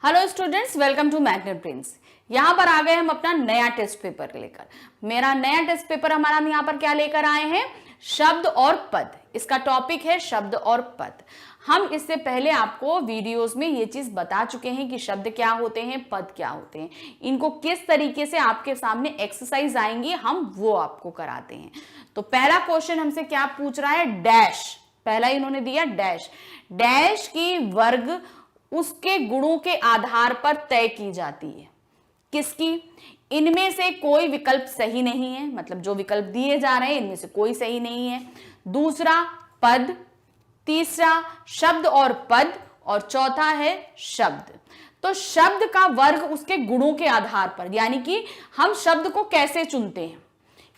Hello students, welcome to magnet brains. यहाँ पर आ गए हम अपना नया टेस्ट पेपर लेकर। मेरा नया टेस्ट पेपर हमारा हम यहाँ पर क्या लेकर आए हैं? शब्द और पद। इसका टॉपिक है शब्द और पद। हम इससे पहले आपको वीडियोस में ये चीज बता चुके हैं कि शब्द क्या होते हैं, पद क्या होते हैं, इनको किस तरीके से आपके सामने एक्सरसाइज आएंगी हम वो आपको कराते हैं। तो पहला क्वेश्चन हमसे क्या पूछ रहा है? डैश। पहला इन्होंने दिया डैश। डैश की वर्ग उसके गुणों के आधार पर तय की जाती है। किसकी? इनमें से कोई विकल्प सही नहीं है, मतलब जो विकल्प दिए जा रहे हैं इनमें से कोई सही नहीं है। दूसरा पद, तीसरा शब्द और पद, और चौथा है शब्द। तो शब्द का वर्ग उसके गुणों के आधार पर, यानी कि हम शब्द को कैसे चुनते हैं,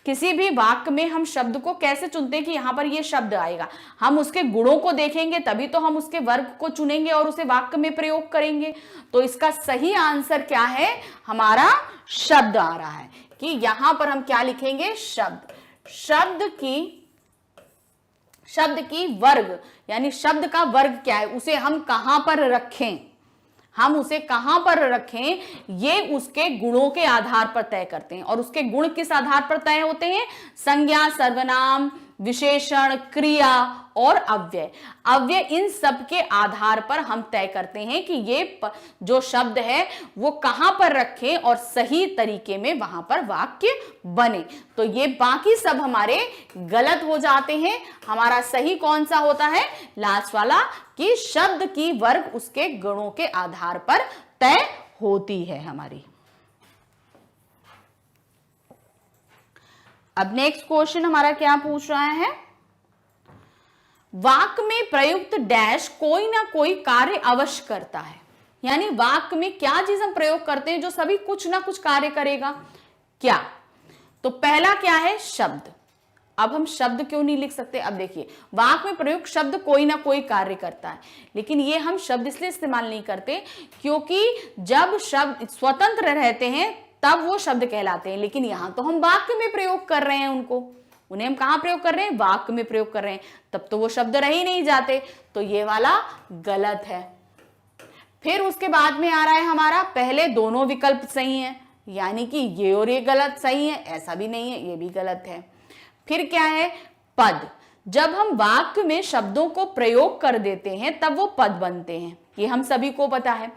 किसी भी वाक्य में हम शब्द को कैसे चुनते हैं कि यहां पर ये शब्द आएगा, हम उसके गुणों को देखेंगे तभी तो हम उसके वर्ग को चुनेंगे और उसे वाक्य में प्रयोग करेंगे। तो इसका सही आंसर क्या है? हमारा शब्द आ रहा है कि यहां पर हम क्या लिखेंगे? शब्द। शब्द की वर्ग, यानी शब्द का वर्ग क्या है, उसे हम कहां पर रखें, हम उसे कहां पर रखें, ये उसके गुणों के आधार पर तय करते हैं। और उसके गुण किस आधार पर तय होते हैं? संज्ञा, सर्वनाम, विशेषण, क्रिया और अव्यय। अव्यय, इन सब के आधार पर हम तय करते हैं कि ये जो शब्द है वो कहां पर रखें और सही तरीके में वहां पर वाक्य बने। तो ये बाकी सब हमारे गलत हो जाते हैं। हमारा सही कौन सा होता है? लास्ट वाला, कि शब्द की वर्ग उसके गुणों के आधार पर तय होती है हमारी। अब नेक्स्ट क्वेश्चन हमारा क्या पूछ रहा है? वाक्य में प्रयुक्त डैश कोई ना कोई कार्य अवश्य करता है। यानी वाक्य में क्या चीज हम प्रयोग करते हैं जो सभी कुछ ना कुछ कार्य करेगा। क्या? तो पहला क्या है? शब्द। अब हम शब्द क्यों नहीं लिख सकते? अब देखिए, वाक्य में प्रयुक्त शब्द कोई ना कोई कार्य करता है, लेकिन ये हम शब्द इसलिए इस्तेमाल नहीं करते क्योंकि जब शब्द स्वतंत्र रहते हैं तब वो शब्द कहलाते हैं, लेकिन यहां तो हम वाक्य में प्रयोग कर रहे हैं उन्हें हम कहां प्रयोग कर रहे हैं? वाक्य में प्रयोग कर रहे हैं, तब तो वो शब्द रह ही नहीं जाते। तो ये वाला गलत है। फिर उसके बाद में आ रहा है हमारा, पहले दोनों विकल्प सही हैं, यानी कि ये और ये गलत सही है, ऐसा भी नहीं है, ये भी गलत है। फिर क्या है? पद। जब हम वाक्य में शब्दों को प्रयोग कर देते हैं तब वो पद बनते हैं, ये हम सभी को पता है।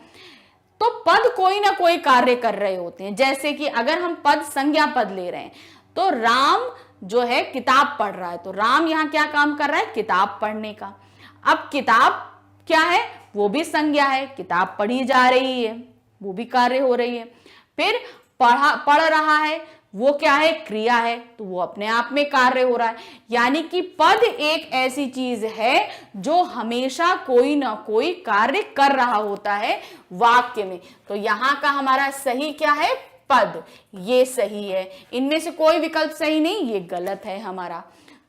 तो पद कोई ना कोई कार्य कर रहे होते हैं। जैसे कि अगर हम पद संज्ञा पद ले रहे हैं तो राम जो है किताब पढ़ रहा है, तो राम यहां क्या काम कर रहा है? किताब पढ़ने का। अब किताब क्या है? वो भी संज्ञा है, किताब पढ़ी जा रही है, वो भी कार्य हो रही है। फिर पढ़ रहा है, वो क्या है? क्रिया है, तो वो अपने आप में कार्य हो रहा है। यानी कि पद एक ऐसी चीज है जो हमेशा कोई ना कोई कार्य कर रहा होता है वाक्य में। तो यहां का हमारा सही क्या है? पद। ये सही है, इनमें से कोई विकल्प सही नहीं, ये गलत है हमारा।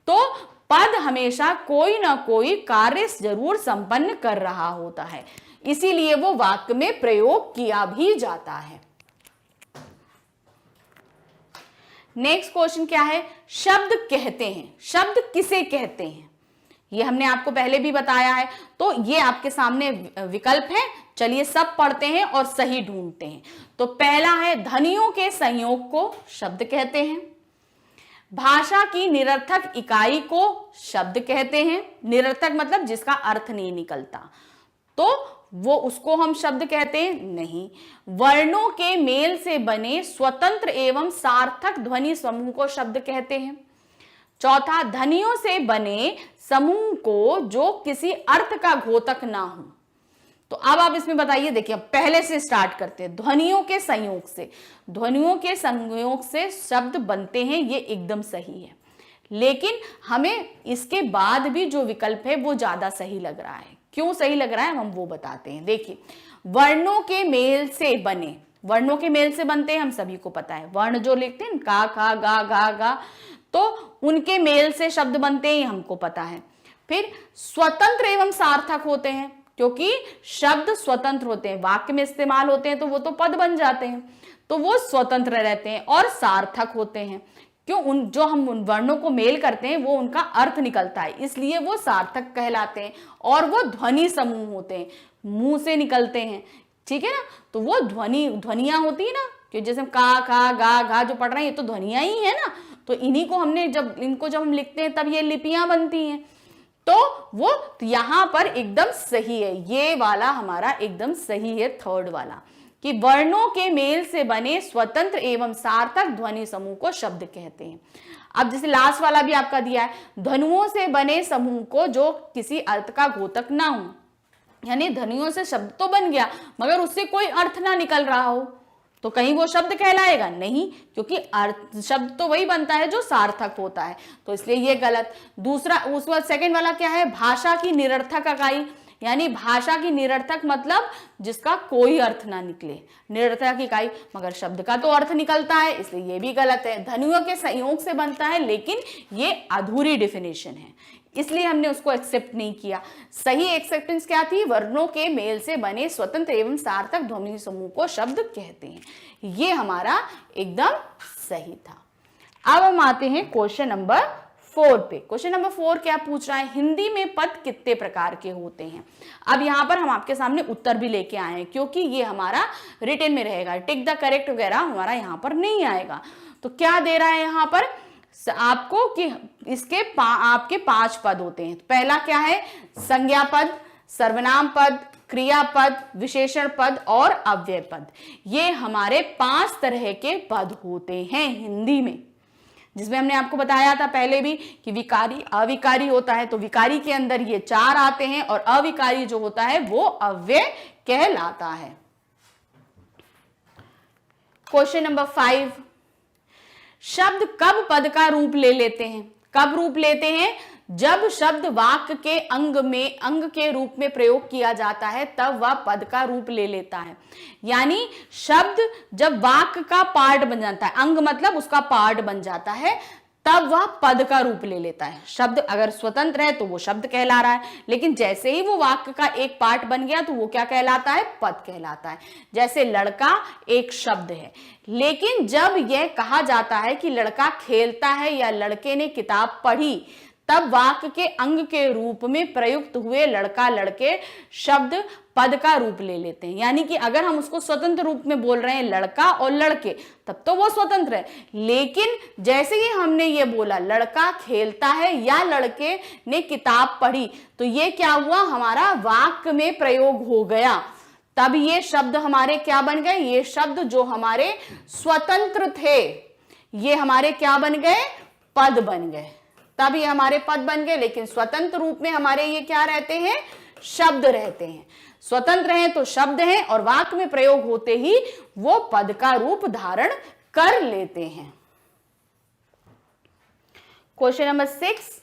तो पद हमेशा कोई ना कोई कार्य जरूर संपन्न कर रहा होता है, इसीलिए वो वाक्य में प्रयोग किया भी जाता है। नेक्स्ट क्वेश्चन क्या है? शब्द कहते हैं। शब्द किसे कहते हैं? ये हमने आपको पहले भी बताया है, तो ये आपके सामने विकल्प है। चलिए सब पढ़ते हैं और सही ढूंढते हैं। तो पहला है, ध्वनियों के संयोग को शब्द कहते हैं। भाषा की निरर्थक इकाई को शब्द कहते हैं। निरर्थक मतलब जिसका अर्थ नहीं निकलता, तो वो उसको हम शब्द कहते हैं नहीं। वर्णों के मेल से बने स्वतंत्र एवं सार्थक ध्वनि समूह को शब्द कहते हैं। चौथा, ध्वनियों से बने समूह को जो किसी अर्थ का घोतक ना हो। तो अब आप इसमें बताइए, देखिए पहले से स्टार्ट करते हैं। ध्वनियों के संयोग से, ध्वनियों के संयोग से शब्द बनते हैं, ये एकदम सही है, लेकिन हमें इसके बाद भी जो विकल्प है वो ज्यादा सही लग रहा है। क्यों सही लग रहा है हम वो बताते हैं। देखिए, वर्णों के मेल से बने, वर्णों के मेल से बनते हैं, हम सभी को पता है। वर्ण जो लिखते हैं का, खा, गा, गा, गा, तो उनके मेल से शब्द बनते हैं, हमको पता है। फिर स्वतंत्र एवं सार्थक होते हैं, क्योंकि शब्द स्वतंत्र होते हैं, वाक्य में इस्तेमाल होते हैं, तो वो तो पद बन जाते हैं, तो वो स्वतंत्र रहते हैं। और सार्थक होते हैं, क्यों? जो हम उन वर्णों को मेल करते हैं वो उनका अर्थ निकलता है, इसलिए वो सार्थक कहलाते हैं। और वो ध्वनि समूह होते हैं, मुंह से निकलते हैं, ठीक है ना। तो वो ध्वनियां होती है ना, कि जैसे का, खा, गा, घा जो पढ़ रहे हैं ये तो ध्वनियां ही है ना। तो इन्हीं को हमने जब हम लिखते हैं तब ये लिपियां बनती हैं। तो वो यहां पर एकदम सही है, ये वाला हमारा एकदम सही है, थर्ड वाला, कि वर्णों के मेल से बने स्वतंत्र एवं सार्थक ध्वनि समूह को शब्द कहते हैं। अब जैसे लास्ट वाला भी आपका दिया है, ध्वनियों से बने समूह को जो किसी अर्थ का घोतक ना हो, यानी ध्वनियों से शब्द तो बन गया मगर उससे कोई अर्थ ना निकल रहा हो, तो कहीं वो शब्द कहलाएगा नहीं, क्योंकि अर्थ शब्द तो वही बनता है जो सार्थक होता है, तो इसलिए ये गलत। दूसरा, उस बाद सेकंड वाला क्या है, भाषा की निरर्थक इकाई, यानी भाषा की निरर्थक मतलब जिसका कोई अर्थ ना निकले, निरर्थक इकाई, मगर शब्द का तो अर्थ निकलता है, इसलिए ये भी गलत है। ध्वनियों के संयोग से बनता है, लेकिन ये अधूरी डेफिनेशन है, इसलिए हमने उसको एक्सेप्ट नहीं किया। सही एक्सेप्टेंस क्या थी, वर्णों के मेल से बने स्वतंत्र एवं सार्थक ध्वनि समूह को शब्द कहते हैं, ये हमारा एकदम सही था। अब हम आते हैं क्वेश्चन नंबर 4 पे। क्वेश्चन नंबर 4 क्या पूछ रहा है, हिंदी में पद कितने प्रकार के होते हैं। अब यहां पर हम आपके सामने उत्तर भी लेके आए हैं, क्योंकि ये हमारा रिटन में रहेगा, टिक द करेक्ट वगैरह हमारा यहां पर नहीं आएगा। तो क्या दे रहा है यहां पर आपको कि इसके आपके 5 पद होते हैं। तो पहला क्या है, संज्ञा पद, सर्वनाम पद, क्रियापद, विशेषण पद और अव्यय पद। ये हमारे 5 तरह के पद होते हैं हिंदी में, जिसमें हमने आपको बताया था पहले भी कि विकारी अविकारी होता है, तो विकारी के अंदर ये 4 आते हैं और अविकारी जो होता है वो अव्यय कहलाता है। क्वेश्चन नंबर 5, शब्द कब पद का रूप ले लेते हैं। कब रूप लेते हैं, जब शब्द वाक्य के अंग के रूप में प्रयोग किया जाता है तब वह पद का रूप ले लेता है। यानी शब्द जब वाक्य का पार्ट बन जाता है, अंग मतलब उसका पार्ट बन जाता है, तब वह पद का रूप ले लेता है। शब्द अगर स्वतंत्र है तो वो शब्द कहला रहा है, लेकिन जैसे ही वो वाक्य का एक पार्ट बन गया तो वो क्या कहलाता है, पद कहलाता है। जैसे लड़का एक शब्द है, लेकिन जब यह कहा जाता है कि लड़का खेलता है या लड़के ने किताब पढ़ी, तब वाक्य के अंग के रूप में प्रयुक्त हुए लड़का लड़के शब्द पद का रूप ले लेते हैं। यानी कि अगर हम उसको स्वतंत्र रूप में बोल रहे हैं लड़का और लड़के, तब तो वो स्वतंत्र है, लेकिन जैसे ही हमने ये बोला लड़का खेलता है या लड़के ने किताब पढ़ी, तो ये क्या हुआ, हमारा वाक्य में प्रयोग हो गया, तब ये शब्द हमारे क्या बन गए, ये शब्द जो हमारे स्वतंत्र थे ये हमारे क्या बन गए, पद बन गए। तब ये हमारे पद बन गए, लेकिन स्वतंत्र रूप में हमारे ये क्या रहते हैं, शब्द रहते हैं। स्वतंत्र हैं तो शब्द हैं और वाक्य में प्रयोग होते ही वो पद का रूप धारण कर लेते हैं। क्वेश्चन नंबर 6,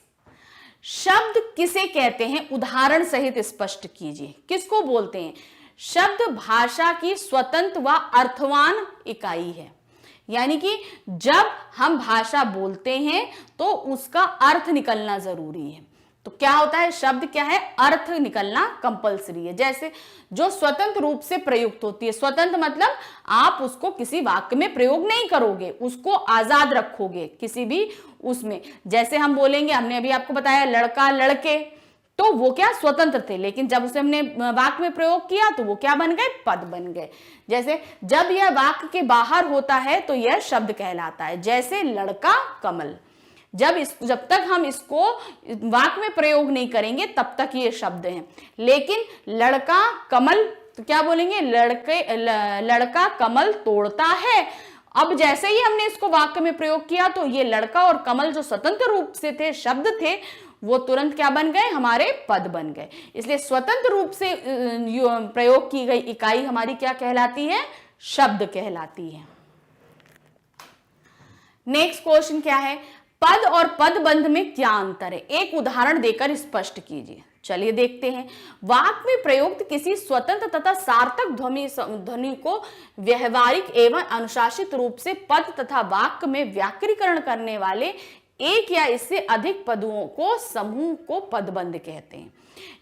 शब्द किसे कहते हैं, उदाहरण सहित स्पष्ट कीजिए। किसको बोलते हैं, शब्द भाषा की स्वतंत्र व अर्थवान इकाई है। यानी कि जब हम भाषा बोलते हैं तो उसका अर्थ निकलना जरूरी है। तो क्या होता है, शब्द क्या है, अर्थ निकलना कंपलसरी है। जैसे जो स्वतंत्र रूप से प्रयुक्त होती है, स्वतंत्र मतलब आप उसको किसी वाक्य में प्रयोग नहीं करोगे, उसको आजाद रखोगे किसी भी उसमें। जैसे हम बोलेंगे, हमने अभी आपको बताया लड़का लड़के, तो वो क्या स्वतंत्र थे, लेकिन जब उसे हमने वाक्य में प्रयोग किया तो वो क्या बन गए, पद बन गए। जैसे जब यह वाक्य के बाहर होता है तो यह शब्द कहलाता है। जैसे लड़का कमल, जब तक हम इसको वाक्य में प्रयोग नहीं करेंगे तब तक ये शब्द हैं, लेकिन लड़का कमल तो क्या बोलेंगे, लड़का कमल तोड़ता है। अब जैसे ही हमने इसको वाक्य में प्रयोग किया तो ये लड़का और कमल जो स्वतंत्र रूप से थे, शब्द थे, वो तुरंत क्या बन गए, हमारे पद बन गए। इसलिए स्वतंत्र रूप से प्रयोग की गई इकाई हमारी क्या कहलाती है, शब्द कहलाती है। नेक्स्ट क्वेश्चन क्या है, पद और पदबंध में क्या अंतर है, एक उदाहरण देकर स्पष्ट कीजिए। चलिए देखते हैं। वाक्य में प्रयुक्त किसी स्वतंत्र तथा सार्थक ध्वनि को व्यवहारिक एवं अनुशासित रूप से पद तथा वाक्य में व्याकरणीकरण करने वाले एक या इससे अधिक पदों को समूह को पदबंध कहते हैं।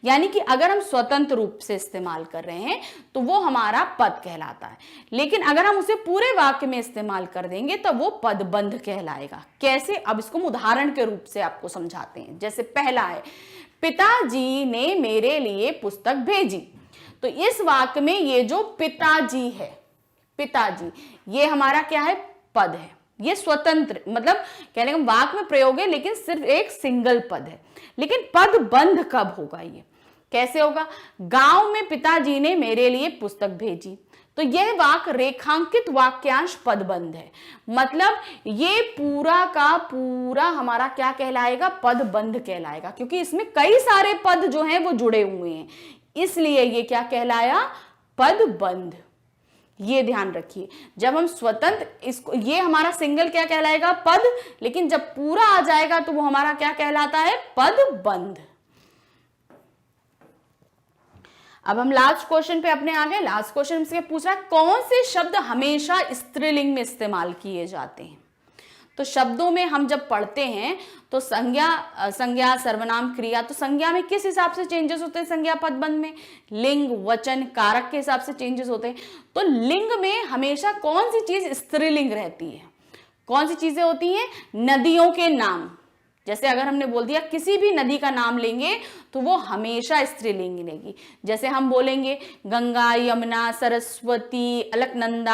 यानी कि अगर हम स्वतंत्र रूप से इस्तेमाल कर रहे हैं तो वो हमारा पद कहलाता है, लेकिन अगर हम उसे पूरे वाक्य में इस्तेमाल कर देंगे तो वो पदबंध कहलाएगा। कैसे, अब इसको हम उदाहरण के रूप से आपको समझाते हैं। जैसे पहला है, पिताजी ने मेरे लिए पुस्तक भेजी। तो इस वाक्य में ये जो पिताजी है, पिताजी, ये हमारा क्या है, पद है। ये स्वतंत्र, मतलब कहने का वाक्य में प्रयोग है लेकिन सिर्फ एक सिंगल पद है। लेकिन पद बंध कब होगा, ये कैसे होगा? गांव में पिताजी ने मेरे लिए पुस्तक भेजी, तो यह वाक्य रेखांकित वाक्यांश पदबंध है। मतलब ये पूरा का पूरा हमारा क्या कहलाएगा, पदबंध कहलाएगा, क्योंकि इसमें कई सारे पद जो हैं वो जुड़े हुए हैं, इसलिए ये क्या कहलाया, पदबंध। ये ध्यान रखिए, जब हम स्वतंत्र, इसको, ये हमारा सिंगल क्या कहलाएगा, पद, लेकिन जब पूरा आ जाएगा तो वो हमारा क्या कहलाता है, पदबंध। अब हम लास्ट क्वेश्चन पे अपने आ गए। लास्ट क्वेश्चन से पूछ रहा है कौन से शब्द हमेशा स्त्रीलिंग में इस्तेमाल किए जाते हैं। तो शब्दों में हम जब पढ़ते हैं तो संज्ञा, सर्वनाम, क्रिया, तो संज्ञा में किस हिसाब से चेंजेस होते हैं, संज्ञा पदबंध में लिंग, वचन, कारक के हिसाब से चेंजेस होते हैं। तो लिंग में हमेशा कौन सी चीज स्त्रीलिंग रहती है, कौन सी चीजें होती हैं, नदियों के नाम। जैसे अगर हमने बोल दिया किसी भी नदी का नाम लेंगे तो वो हमेशा स्त्रीलिंग रहेगी। जैसे हम बोलेंगे गंगा, यमुना, सरस्वती, अलकनंदा,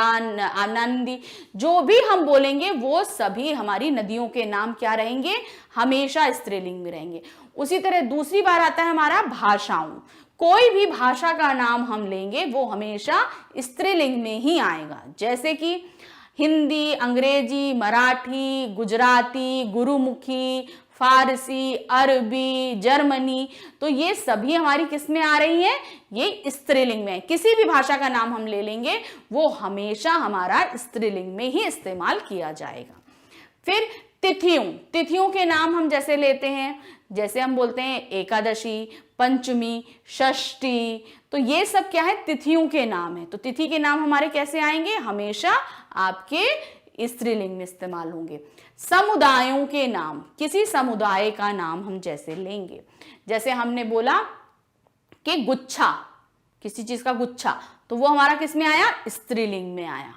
आनंदी, जो भी हम बोलेंगे वो सभी हमारी नदियों के नाम क्या रहेंगे, हमेशा स्त्रीलिंग में रहेंगे। उसी तरह दूसरी बार आता है हमारा भाषाओं, कोई भी भाषा का नाम हम लेंगे वो हमेशा स्त्रीलिंग में ही आएगा। जैसे कि हिंदी, अंग्रेजी, मराठी, गुजराती, गुरुमुखी, फारसी, अरबी, जर्मनी, तो ये सभी हमारी किस में आ रही है, ये स्त्रीलिंग में है। किसी भी भाषा का नाम हम ले लेंगे वो हमेशा हमारा स्त्रीलिंग में ही इस्तेमाल किया जाएगा। फिर तिथियों के नाम हम जैसे लेते हैं, जैसे हम बोलते हैं एकादशी, पंचमी, षष्ठी, तो ये सब क्या है, तिथियों के नाम है। तो तिथि के नाम हमारे कैसे आएंगे, हमेशा आपके स्त्रीलिंग में इस्तेमाल होंगे। समुदायों के नाम, किसी समुदाय का नाम हम जैसे लेंगे, जैसे हमने बोला कि गुच्छा, किसी चीज का गुच्छा, तो वो हमारा किस में आया, स्त्रीलिंग में आया।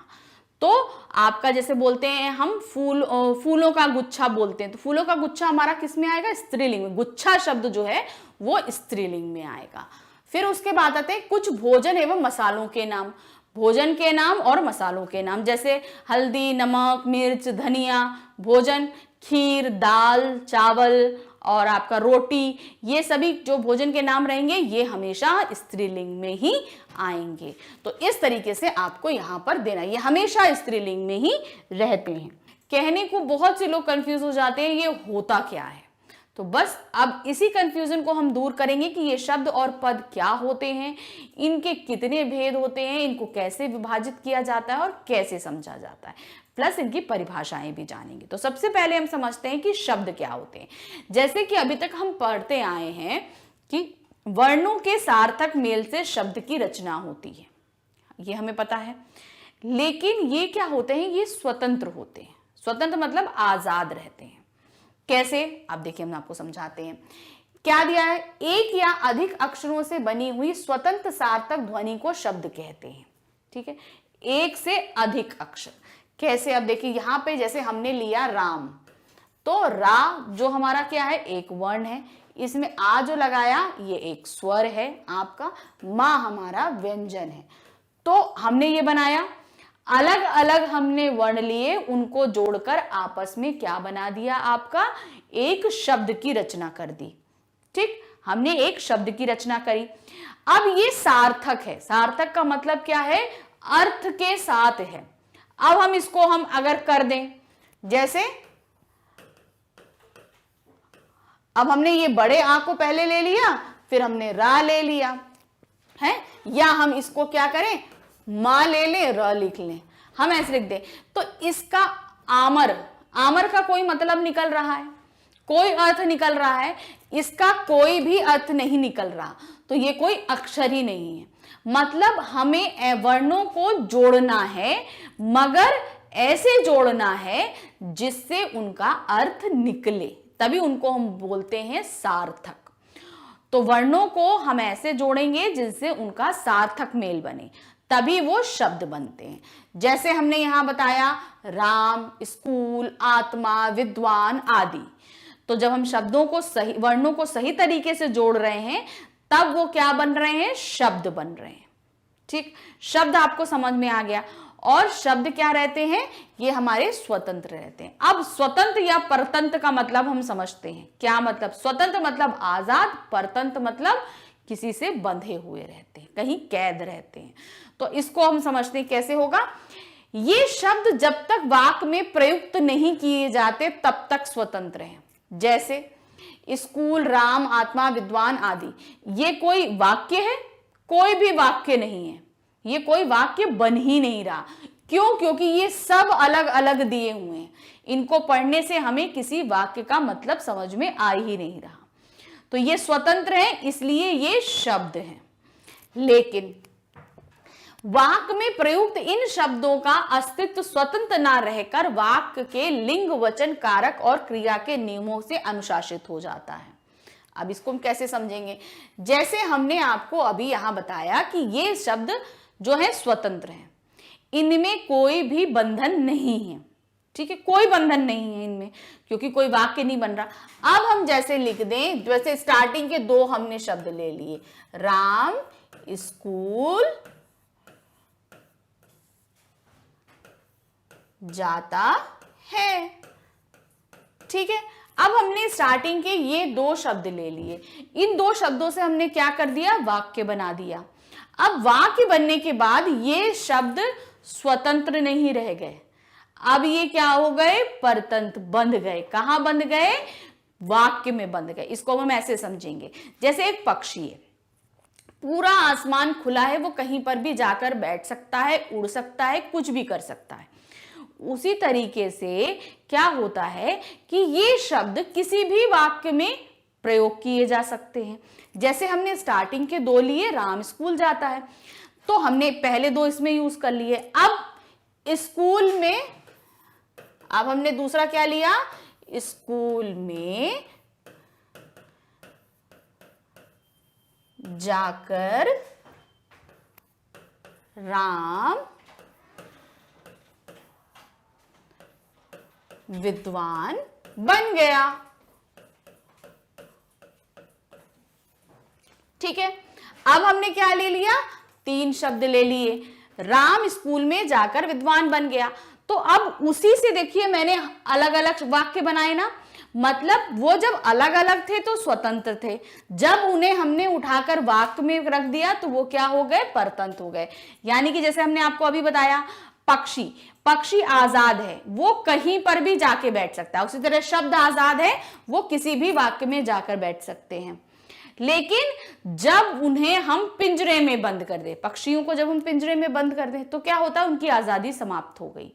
तो आपका जैसे बोलते हैं हम फूलों का गुच्छा बोलते हैं, तो फूलों का गुच्छा हमारा किस में आएगा, स्त्रीलिंग में। गुच्छा शब्द जो है वो स्त्रीलिंग में आएगा। फिर उसके बाद आते हैं कुछ भोजन एवं मसालों के नाम, भोजन के नाम और मसालों के नाम, जैसे हल्दी, नमक, मिर्च, धनिया। भोजन खीर, दाल, चावल और आपका रोटी, ये सभी जो भोजन के नाम रहेंगे ये हमेशा स्त्रीलिंग में ही आएंगे। तो इस तरीके से आपको यहाँ पर देना, ये हमेशा स्त्रीलिंग में ही रहते हैं। कहने को बहुत से लोग कंफ्यूज हो जाते हैं ये होता क्या है, तो बस अब इसी कंफ्यूजन को हम दूर करेंगे कि ये शब्द और पद क्या होते हैं, इनके कितने भेद होते हैं, इनको कैसे विभाजित किया जाता है और कैसे समझा जाता है, प्लस इनकी परिभाषाएं भी जानेंगे। तो सबसे पहले हम समझते हैं कि शब्द क्या होते हैं। जैसे कि अभी तक हम पढ़ते आए हैं कि वर्णों के सार्थक मेल से शब्द की रचना होती है, ये हमें पता है। लेकिन ये क्या होते हैं, ये स्वतंत्र होते हैं। स्वतंत्र मतलब आजाद रहते हैं। कैसे, अब देखिए हम आपको समझाते हैं। क्या दिया है, एक या अधिक अक्षरों से बनी हुई स्वतंत्र सार्थक ध्वनि को शब्द कहते हैं। ठीक है, एक से अधिक अक्षर। कैसे, अब देखिए यहां पे जैसे हमने लिया राम, तो रा जो हमारा क्या है, एक वर्ण है, इसमें आ जो लगाया ये एक स्वर है आपका, मां हमारा व्यंजन है। तो हमने ये बनाया, अलग अलग हमने वर्ण लिए, उनको जोड़कर आपस में क्या बना दिया, आपका एक शब्द की रचना कर दी। ठीक, हमने एक शब्द की रचना करी। अब ये सार्थक है। सार्थक का मतलब क्या है, अर्थ के साथ है। अब हम इसको हम अगर कर दें, जैसे अब हमने ये बड़े आ को पहले ले लिया, फिर हमने रा ले लिया है, या हम इसको क्या करें, मां ले लें, र लिख लें, हम ऐसे लिख दें, तो इसका आमर, आमर का कोई मतलब निकल रहा है, कोई अर्थ निकल रहा है, इसका कोई भी अर्थ नहीं निकल रहा, तो ये कोई अक्षर ही नहीं है। मतलब हमें वर्णों को जोड़ना है, मगर ऐसे जोड़ना है जिससे उनका अर्थ निकले, तभी उनको हम बोलते हैं सार्थक। तो वर्णों को हम ऐसे जोड़ेंगे जिनसे उनका सार्थक मेल बने, तभी वो शब्द बनते हैं। जैसे हमने यहां बताया राम, स्कूल, आत्मा, विद्वान आदि। तो जब हम शब्दों को सही, वर्णों को सही तरीके से जोड़ रहे हैं, तब वो क्या बन रहे हैं, शब्द बन रहे हैं। ठीक, शब्द आपको समझ में आ गया। और शब्द क्या रहते हैं, ये हमारे स्वतंत्र रहते हैं। अब स्वतंत्र या परतंत्र का मतलब हम समझते हैं। क्या मतलब, स्वतंत्र मतलब आजाद, परतंत्र मतलब किसी से बंधे हुए रहते हैं, कहीं कैद रहते हैं। तो इसको हम समझते हैं कैसे होगा। ये शब्द जब तक वाक्य में प्रयुक्त नहीं किए जाते तब तक स्वतंत्र हैं। जैसे स्कूल, राम, आत्मा, विद्वान आदि, ये कोई वाक्य है? कोई भी वाक्य नहीं है, ये कोई वाक्य बन ही नहीं रहा। क्यों? क्योंकि ये सब अलग अलग दिए हुए हैं, इनको पढ़ने से हमें किसी वाक्य का मतलब समझ में आ ही नहीं रहा। तो ये स्वतंत्र है, इसलिए ये शब्द हैं। लेकिन वाक्य में प्रयुक्त इन शब्दों का अस्तित्व स्वतंत्र ना रहकर वाक्य के लिंग, वचन, कारक और क्रिया के नियमों से अनुशासित हो जाता है। अब इसको हम कैसे समझेंगे? जैसे हमने आपको अभी यहां बताया कि ये शब्द जो है स्वतंत्र हैं, इनमें कोई भी बंधन नहीं है। ठीक है, कोई बंधन नहीं है इनमें, क्योंकि कोई वाक्य नहीं बन रहा। अब हम जैसे लिख दें, जैसे स्टार्टिंग के दो हमने शब्द ले लिए, राम स्कूल जाता है। ठीक है, अब हमने स्टार्टिंग के ये दो शब्द ले लिए, इन दो शब्दों से हमने क्या कर दिया, वाक्य बना दिया। अब वाक्य बनने के बाद ये शब्द स्वतंत्र नहीं रह गए, अब ये क्या हो गए, परतंत्र, बंध गए। कहां बंध गए? वाक्य में बंध गए। इसको हम ऐसे समझेंगे, जैसे एक पक्षी है, पूरा आसमान खुला है, वो कहीं पर भी जाकर बैठ सकता है, उड़ सकता है, कुछ भी कर सकता है। उसी तरीके से क्या होता है कि ये शब्द किसी भी वाक्य में प्रयोग किए जा सकते हैं। जैसे हमने स्टार्टिंग के दो लिए, राम स्कूल जाता है, तो हमने पहले दो इसमें यूज कर लिए। अब स्कूल में, अब हमने दूसरा क्या लिया, स्कूल में जाकर राम विद्वान बन गया। ठीक है, अब हमने क्या ले लिया, तीन शब्द ले लिए, राम स्कूल में जाकर विद्वान बन गया। तो अब उसी से देखिए मैंने अलग अलग वाक्य बनाए ना, मतलब वो जब अलग अलग थे तो स्वतंत्र थे, जब उन्हें हमने उठाकर वाक्य में रख दिया तो वो क्या हो गए, परतंत्र हो गए। यानी कि जैसे हमने आपको अभी बताया, पक्षी, पक्षी आजाद है, वो कहीं पर भी जाके बैठ सकता है। उसी तरह शब्द आजाद है, वो किसी भी वाक्य में जाकर बैठ सकते हैं। लेकिन जब उन्हें हम पिंजरे में बंद कर दें, पक्षियों को जब हम पिंजरे में बंद कर दें तो क्या होता है, उनकी आजादी समाप्त हो गई।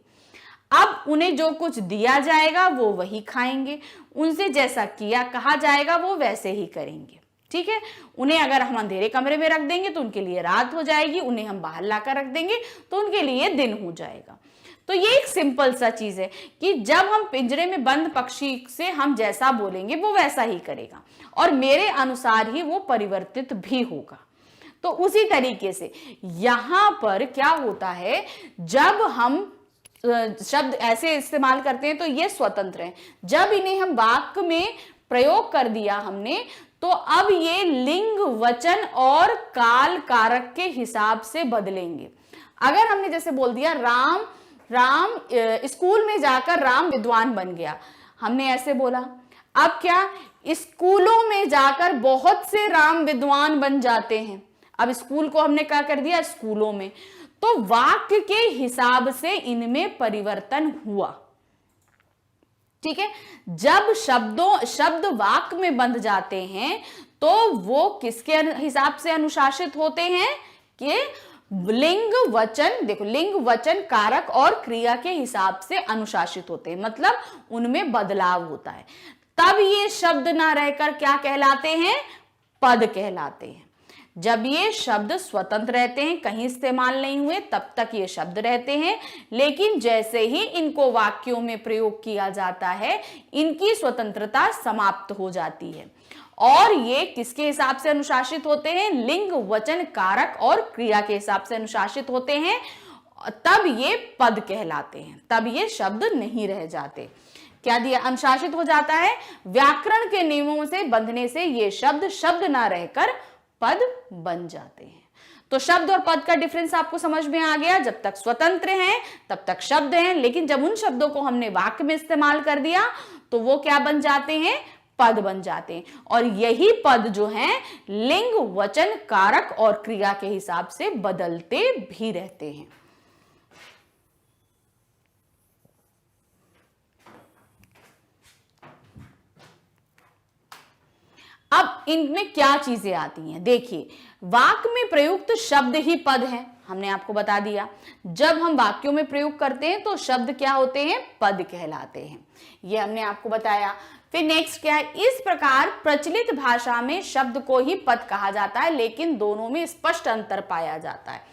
अब उन्हें जो कुछ दिया जाएगा वो वही खाएंगे, उनसे जैसा किया कहा जाएगा वो वैसे ही करेंगे। ठीक है, उन्हें अगर हम अंधेरे कमरे में रख देंगे तो उनके लिए रात हो जाएगी, उन्हें हम बाहर लाकर रख देंगे तो उनके लिए दिन हो जाएगा। तो ये एक सिंपल सा चीज है कि जब हम पिंजरे में बंद पक्षी से हम जैसा बोलेंगे वो वैसा ही करेगा और मेरे अनुसार ही वो परिवर्तित भी होगा। तो उसी तरीके से यहां पर क्या होता है, जब हम शब्द ऐसे इस्तेमाल करते हैं तो ये स्वतंत्र हैं। जब इन्हें हम वाक्य में प्रयोग कर दिया हमने, तो अब ये लिंग, वचन और काल, कारक के हिसाब से बदलेंगे। अगर हमने जैसे बोल दिया राम स्कूल में जाकर राम विद्वान बन गया, हमने ऐसे बोला। अब क्या, स्कूलों में जाकर बहुत से राम विद्वान बन जाते हैं। अब स्कूल को हमने क्या कर दिया, स्कूलों में, तो वाक्य के हिसाब से इनमें परिवर्तन हुआ। ठीक है, जब शब्द वाक्य में बंध जाते हैं तो वो किसके हिसाब से अनुशासित होते हैं कि लिंग, वचन, देखो लिंग, वचन, कारक और क्रिया के हिसाब से अनुशासित होते हैं, मतलब उनमें बदलाव होता है। तब ये शब्द ना रहकर क्या कहलाते हैं, पद कहलाते हैं। जब ये शब्द स्वतंत्र रहते हैं, कहीं इस्तेमाल नहीं हुए, तब तक ये शब्द रहते हैं। लेकिन जैसे ही इनको वाक्यों में प्रयोग किया जाता है, इनकी स्वतंत्रता समाप्त हो जाती है और ये किसके हिसाब से अनुशासित होते हैं, लिंग, वचन, कारक और क्रिया के हिसाब से अनुशासित होते हैं। तब ये पद कहलाते हैं, तब ये शब्द नहीं रह जाते। क्या दिया, अनुशासित हो जाता है। व्याकरण के नियमों से बंधने से ये शब्द ना रहकर पद बन जाते हैं। तो शब्द और पद का डिफरेंस आपको समझ में आ गया। जब तक स्वतंत्र हैं तब तक शब्द हैं, लेकिन जब उन शब्दों को हमने वाक्य में इस्तेमाल कर दिया तो वो क्या बन जाते हैं, पद बन जाते हैं। और यही पद जो हैं लिंग, वचन, कारक और क्रिया के हिसाब से बदलते भी रहते हैं। अब इनमें क्या चीजें आती हैं, देखिए वाक्य में प्रयुक्त शब्द ही पद हैं, हमने आपको बता दिया। जब हम वाक्यों में प्रयोग करते हैं तो शब्द क्या होते हैं, पद कहलाते हैं, ये हमने आपको बताया। फिर नेक्स्ट क्या है, इस प्रकार प्रचलित भाषा में शब्द को ही पद कहा जाता है, लेकिन दोनों में स्पष्ट अंतर पाया जाता है।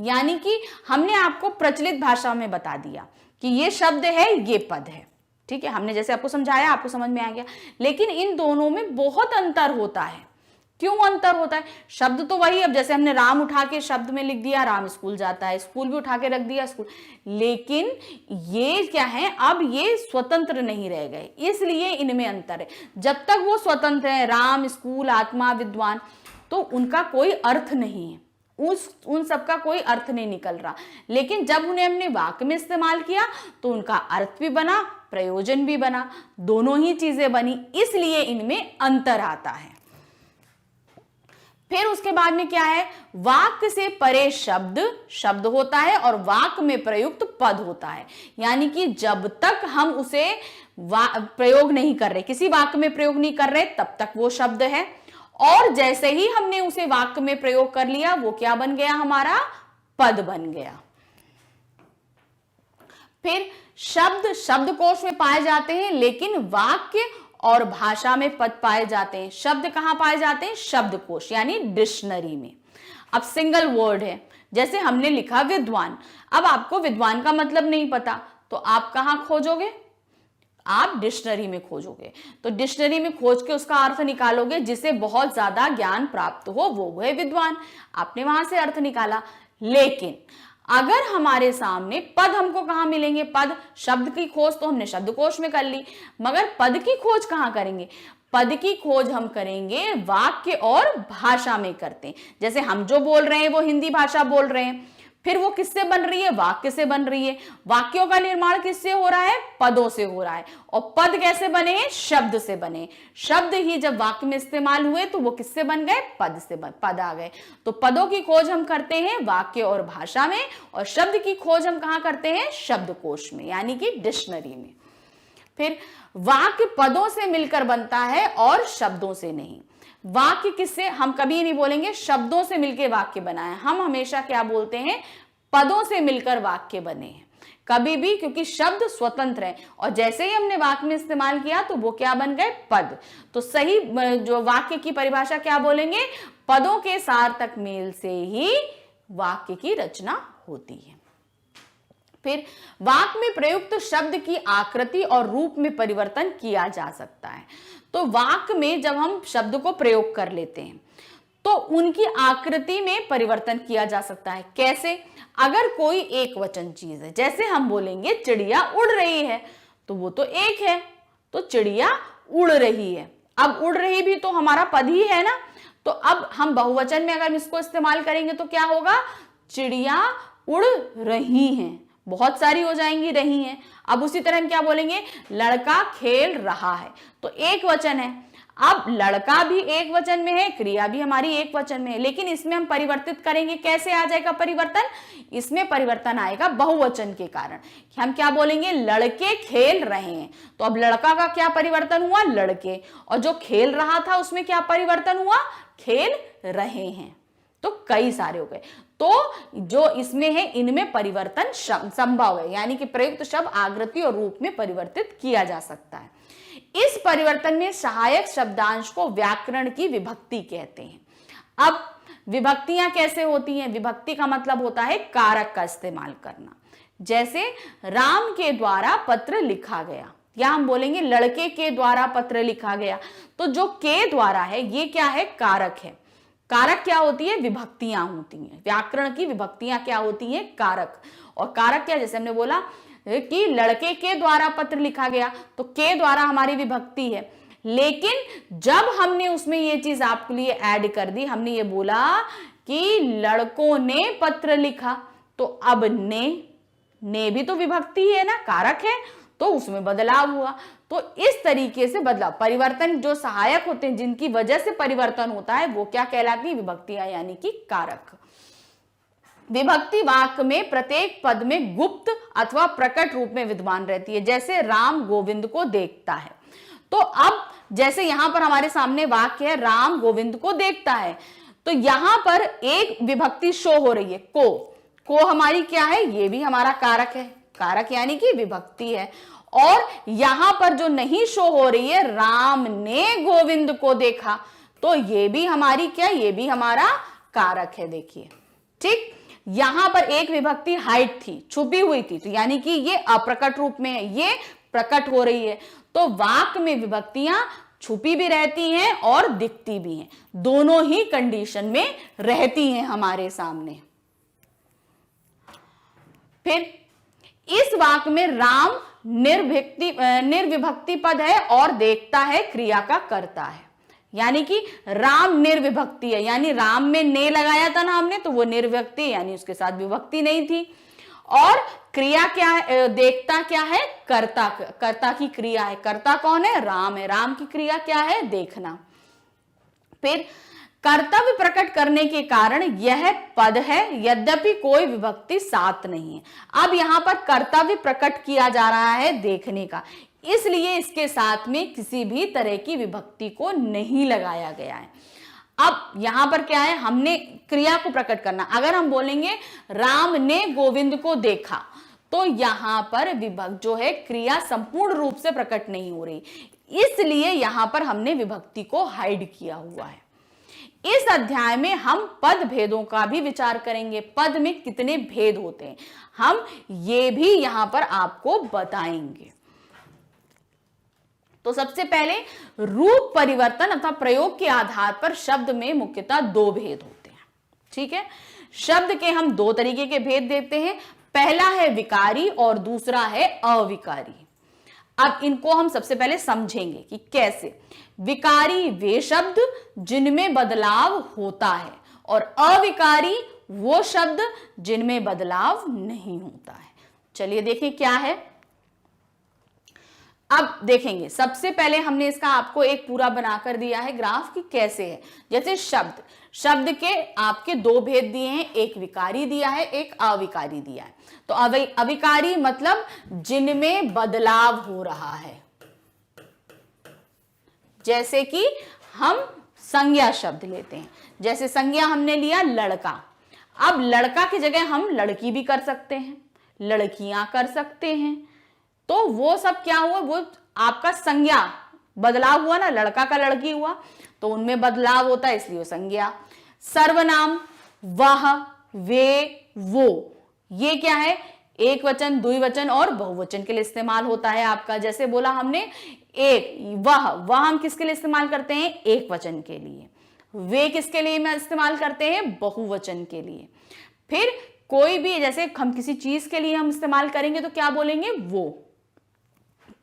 यानी कि हमने आपको प्रचलित भाषा में बता दिया कि ये शब्द है, ये पद है, ठीक है, हमने जैसे आपको समझाया, आपको समझ में आ गया। लेकिन इन दोनों में बहुत अंतर होता है। क्यों अंतर होता है, शब्द तो वही, अब जैसे हमने राम उठा के शब्द में लिख दिया, राम स्कूल जाता है, स्कूल भी उठा के रख दिया, स्कूल, लेकिन ये क्या है, अब ये स्वतंत्र नहीं रह गए, इसलिए इनमें अंतर है। जब तक वो स्वतंत्र है, राम, स्कूल, आत्मा, विद्वान, तो उनका कोई अर्थ नहीं है, उन सबका कोई अर्थ नहीं निकल रहा। लेकिन जब उन्हें हमने वाक्य में इस्तेमाल किया तो उनका अर्थ भी बना, प्रयोजन भी बना, दोनों ही चीजें बनी, इसलिए इनमें अंतर आता है। फिर उसके बाद में क्या है, वाक्य से परे शब्द होता है और वाक्य में प्रयुक्त पद होता है। यानी कि जब तक हम उसे प्रयोग नहीं कर रहे, किसी वाक्य में प्रयोग नहीं कर रहे, तब तक वो शब्द है, और जैसे ही हमने उसे वाक्य में प्रयोग कर लिया, वो क्या बन गया, हमारा पद बन गया। फिर शब्द शब्दकोश में पाए जाते हैं, लेकिन वाक्य और भाषा में पद पाए जाते हैं। शब्द कहां पाए जाते हैं, शब्दकोश यानी डिक्शनरी में। अब सिंगल वर्ड है, जैसे हमने लिखा विद्वान, अब आपको विद्वान का मतलब नहीं पता, तो आप कहां खोजोगे, आप डिक्शनरी में खोजोगे। तो डिक्शनरी में खोज के उसका अर्थ निकालोगे, जिसे बहुत ज्यादा ज्ञान प्राप्त हो, वो है विद्वान, आपने वहां से अर्थ निकाला। लेकिन अगर हमारे सामने पद हमको कहां मिलेंगे, पद, शब्द की खोज तो हमने शब्दकोश में कर ली, मगर पद की खोज कहां करेंगे, पद की खोज हम करेंगे वाक्य और भाषा में करते हैं। जैसे हम जो बोल रहे हैं वो हिंदी भाषा बोल रहे हैं, फिर वो किससे बन रही है, वाक्य से बन रही है। वाक्यों का निर्माण किससे हो रहा है, पदों से हो रहा है। और पद कैसे बने हैं, शब्द से बने। शब्द ही जब वाक्य में इस्तेमाल हुए तो वो किससे बन गए, पद से पद आ गए। तो पदों की खोज हम करते हैं वाक्य और भाषा में, और शब्द की खोज हम कहां करते हैं, शब्दकोश में, यानी कि डिक्शनरी में। फिर वाक्य पदों से मिलकर बनता है और शब्दों से नहीं। वाक्य किससे, हम कभी नहीं बोलेंगे शब्दों से मिलकर वाक्य बना है, हम हमेशा क्या बोलते हैं, पदों से मिलकर वाक्य बने हैं कभी भी, क्योंकि शब्द स्वतंत्र है, और जैसे ही हमने वाक्य में इस्तेमाल किया तो वो क्या बन गए, पद। तो सही जो वाक्य की परिभाषा क्या बोलेंगे, पदों के सार्थक मेल से ही वाक्य की रचना होती है। फिर वाक्य में प्रयुक्त शब्द की आकृति और रूप में परिवर्तन किया जा सकता है। तो वाक्य में जब हम शब्द को प्रयोग कर लेते हैं तो उनकी आकृति में परिवर्तन किया जा सकता है। कैसे, अगर कोई एक वचन चीज है, जैसे हम बोलेंगे चिड़िया उड़ रही है, तो वो तो एक है, तो चिड़िया उड़ रही है। अब उड़ रही भी तो हमारा पद ही है ना, तो अब हम बहुवचन में अगर इसको इस्तेमाल करेंगे तो क्या होगा, चिड़िया उड़ रही हैं, बहुत सारी हो जाएंगी, रही हैं। अब उसी तरह हम क्या बोलेंगे, लड़का खेल रहा है, तो एक वचन है। अब लड़का भी एक वचन में है, क्रिया भी हमारी एक वचन में है, लेकिन इसमें हम परिवर्तित करेंगे, कैसे आ जाएगा परिवर्तन, इसमें परिवर्तन आएगा बहुवचन के कारण। हम क्या बोलेंगे, लड़के खेल रहे हैं, तो अब लड़का का क्या परिवर्तन हुआ, लड़के, और जो खेल रहा था उसमें क्या परिवर्तन हुआ, खेल रहे हैं। तो कई सारे हो गए। तो जो इसमें है इनमें परिवर्तन संभव है, यानी कि प्रयुक्त शब्द आकृति और रूप में परिवर्तित किया जा सकता है। इस परिवर्तन में सहायक शब्दांश को व्याकरण की विभक्ति कहते हैं। अब विभक्तियां कैसे होती हैं, विभक्ति का मतलब होता है कारक का इस्तेमाल करना। जैसे राम के द्वारा पत्र लिखा गया, या हम बोलेंगे लड़के के द्वारा पत्र लिखा गया, तो जो के द्वारा है ये क्या है, कारक है। कारक क्या होती है, विभक्तियां होती हैं। व्याकरण की विभक्तियां क्या होती हैं, कारक। और कारक क्या, जैसे हमने बोला कि लड़के के द्वारा पत्र लिखा गया, तो के द्वारा हमारी विभक्ति है। लेकिन जब हमने उसमें ये चीज आपके लिए ऐड कर दी, हमने ये बोला कि लड़कों ने पत्र लिखा, तो अब ने भी तो विभक्ति है ना, कारक है, तो उसमें बदलाव हुआ। तो इस तरीके से बदलाव, परिवर्तन जो सहायक होते हैं, जिनकी वजह से परिवर्तन होता है, वो क्या कहलाती है? विभक्तियां, यानी कि कारक। विभक्ति वाक्य में प्रत्येक पद में गुप्त अथवा प्रकट रूप में विद्यमान रहती है, जैसे राम गोविंद को देखता है। तो अब जैसे यहां पर हमारे सामने वाक्य है राम गोविंद को देखता है, तो यहां पर एक विभक्ति शो हो रही है, को हमारी क्या है? ये भी हमारा कारक है, कारक यानी कि विभक्ति है। और यहां पर जो नहीं शो हो रही है, राम ने गोविंद को देखा, तो ये भी हमारी क्या? ये भी हमारा कारक है। देखिए, ठीक, यहां पर एक विभक्ति हाइड थी, छुपी हुई थी, तो यानी कि ये अप्रकट रूप में है, ये प्रकट हो रही है। तो वाक्य में विभक्तियां छुपी भी रहती हैं और दिखती भी हैं, दोनों ही कंडीशन में रहती हैं हमारे सामने। फिर इस वाक्य में राम निर्विभक्ति पद है और देखता है क्रिया का कर्ता है, यानी कि राम निर्विभक्ति है, यानी राम में ने लगाया था ना हमने, तो वो निर्विभक्ति, यानी उसके साथ विभक्ति नहीं थी। और क्रिया क्या है? देखता क्या है? कर्ता की क्रिया है। कर्ता कौन है? राम है। राम की क्रिया क्या है? देखना। फिर कर्तव्य प्रकट करने के कारण यह पद है, यद्यपि कोई विभक्ति साथ नहीं है। अब यहां पर कर्तव्य प्रकट किया जा रहा है देखने का, इसलिए इसके साथ में किसी भी तरह की विभक्ति को नहीं लगाया गया है। अब यहां पर क्या है? हमने क्रिया को प्रकट करना। अगर हम बोलेंगे राम ने गोविंद को देखा, तो यहां पर विभक्त जो है क्रिया संपूर्ण रूप से प्रकट नहीं हो रही, इसलिए यहां पर हमने विभक्ति को हाइड किया हुआ है। इस अध्याय में हम पद भेदों का भी विचार करेंगे, पद में कितने भेद होते हैं, हम ये भी यहां पर आपको बताएंगे। तो सबसे पहले रूप परिवर्तन अथवा प्रयोग के आधार पर शब्द में मुख्यतः दो भेद होते हैं। ठीक है, शब्द के हम दो तरीके के भेद देते हैं, पहला है विकारी और दूसरा है अविकारी। अब इनको हम सबसे पहले समझेंगे कि कैसे। विकारी वे शब्द जिनमें बदलाव होता है और अविकारी वो शब्द जिनमें बदलाव नहीं होता है। चलिए देखें क्या है। अब देखेंगे, सबसे पहले हमने इसका आपको एक पूरा बनाकर दिया है ग्राफ कि कैसे है। जैसे शब्द के आपके दो भेद दिए हैं, एक विकारी दिया है, एक अविकारी दिया है। तो अविकारी मतलब जिनमें बदलाव हो रहा है, जैसे कि हम संज्ञा शब्द लेते हैं। जैसे संज्ञा हमने लिया लड़का, अब लड़का की जगह हम लड़की भी कर सकते हैं, लड़कियां कर सकते हैं। तो वो सब क्या हुआ? वो आपका संज्ञा बदलाव हुआ ना, लड़का का लड़की हुआ, तो उनमें बदलाव होता है, इसलिए संज्ञा। सर्वनाम वह, वे, वो, ये क्या है? एक वचन, द्विवचन और बहुवचन के लिए इस्तेमाल होता है आपका। जैसे बोला हमने एक, वह हम किसके लिए इस्तेमाल करते हैं? एक वचन के लिए। वे किसके लिए मैं इस्तेमाल करते हैं? बहुवचन के लिए। फिर कोई भी, जैसे हम किसी चीज के लिए हम इस्तेमाल करेंगे तो क्या बोलेंगे? वो।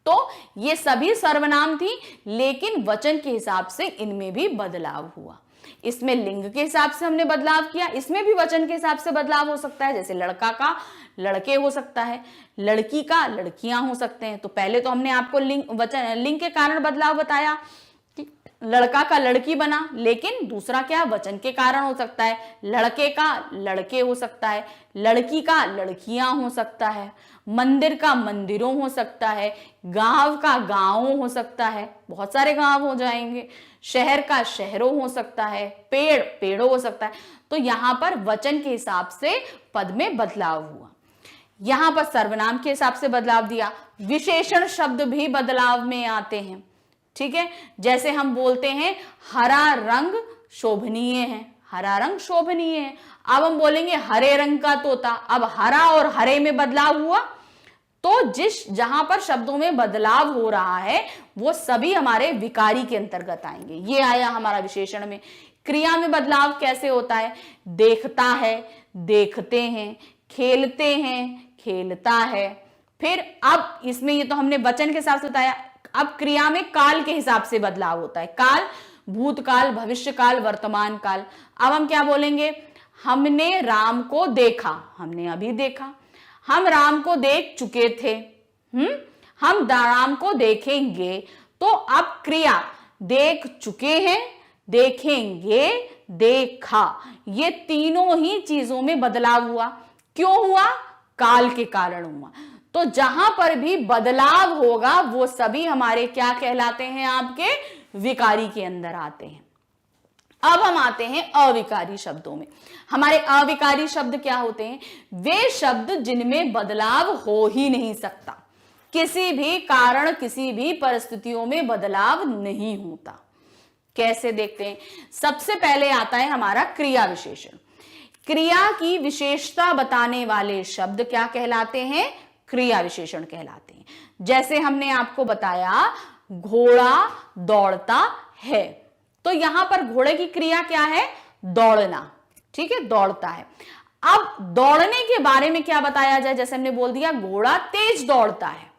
तो ये सभी सर्वनाम थी, लेकिन वचन के हिसाब से इनमें भी बदलाव हुआ। इसमें लिंग के हिसाब से हमने बदलाव किया, इसमें भी वचन के हिसाब से बदलाव हो सकता है। जैसे लड़का का लड़के हो सकता है, लड़की का लड़कियां हो सकते हैं। तो पहले तो हमने आपको लिंग के कारण बदलाव बताया कि लड़का का लड़की बना, लेकिन दूसरा क्या? वचन के कारण हो सकता है। लड़के का लड़के हो सकता है, लड़की का लड़कियां हो सकता है, मंदिर का मंदिरों हो सकता है, गांव का गांवों हो सकता है, बहुत सारे गांव हो जाएंगे, शहर का शहरों हो सकता है, पेड़ पेड़ों हो सकता है। तो यहां पर वचन के हिसाब से पद में बदलाव हुआ। यहां पर सर्वनाम के हिसाब से बदलाव दिया। विशेषण शब्द भी बदलाव में आते हैं। ठीक है, जैसे हम बोलते हैं हरा रंग शोभनीय है, हरा रंग शोभनीय है। अब हम बोलेंगे हरे रंग का तोता, अब हरा और हरे में बदलाव हुआ, तो जहां पर शब्दों में बदलाव हो रहा है वो सभी हमारे विकारी के अंतर्गत आएंगे। ये आया हमारा विशेषण में। क्रिया में बदलाव कैसे होता है? देखता है, देखते हैं, खेलते हैं, खेलता है। फिर अब इसमें ये तो हमने वचन के हिसाब से बताया। अब क्रिया में काल के हिसाब से बदलाव होता है। काल भूतकाल, भविष्यकाल, वर्तमान काल। अब हम क्या बोलेंगे? हमने राम को देखा, हमने अभी देखा। हम राम को देख चुके थे, हम राम को देखेंगे। तो अब क्रिया देख चुके हैं, देखेंगे, देखा, ये तीनों ही चीजों में बदलाव हुआ। क्यों हुआ? काल के कारण हुआ। तो जहां पर भी बदलाव होगा वो सभी हमारे क्या कहलाते हैं? आपके विकारी के अंदर आते हैं। अब हम आते हैं अविकारी शब्दों में। हमारे अविकारी शब्द क्या होते हैं? वे शब्द जिनमें बदलाव हो ही नहीं सकता, किसी भी कारण, किसी भी परिस्थितियों में बदलाव नहीं होता। कैसे देखते हैं? सबसे पहले आता है हमारा क्रिया विशेषण। क्रिया की विशेषता बताने वाले शब्द क्या कहलाते हैं? क्रिया विशेषण कहलाते हैं। जैसे हमने आपको बताया घोड़ा दौड़ता है, तो यहां पर घोड़े की क्रिया क्या है? दौड़ना, ठीक है, दौड़ता है। अब दौड़ने के बारे में क्या बताया जाए? जैसे हमने बोल दिया घोड़ा तेज दौड़ता है,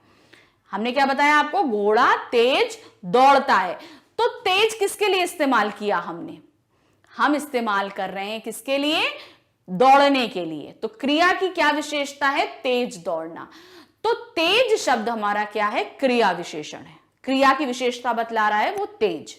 हमने क्या बताया आपको? घोड़ा तेज दौड़ता है। तो तेज किसके लिए इस्तेमाल किया हमने? हम इस्तेमाल कर रहे हैं किसके लिए? दौड़ने के लिए। तो क्रिया की क्या विशेषता है? तेज दौड़ना। तो तेज शब्द हमारा क्या है? क्रिया विशेषण है। क्रिया की विशेषता बतला रहा है वो तेज।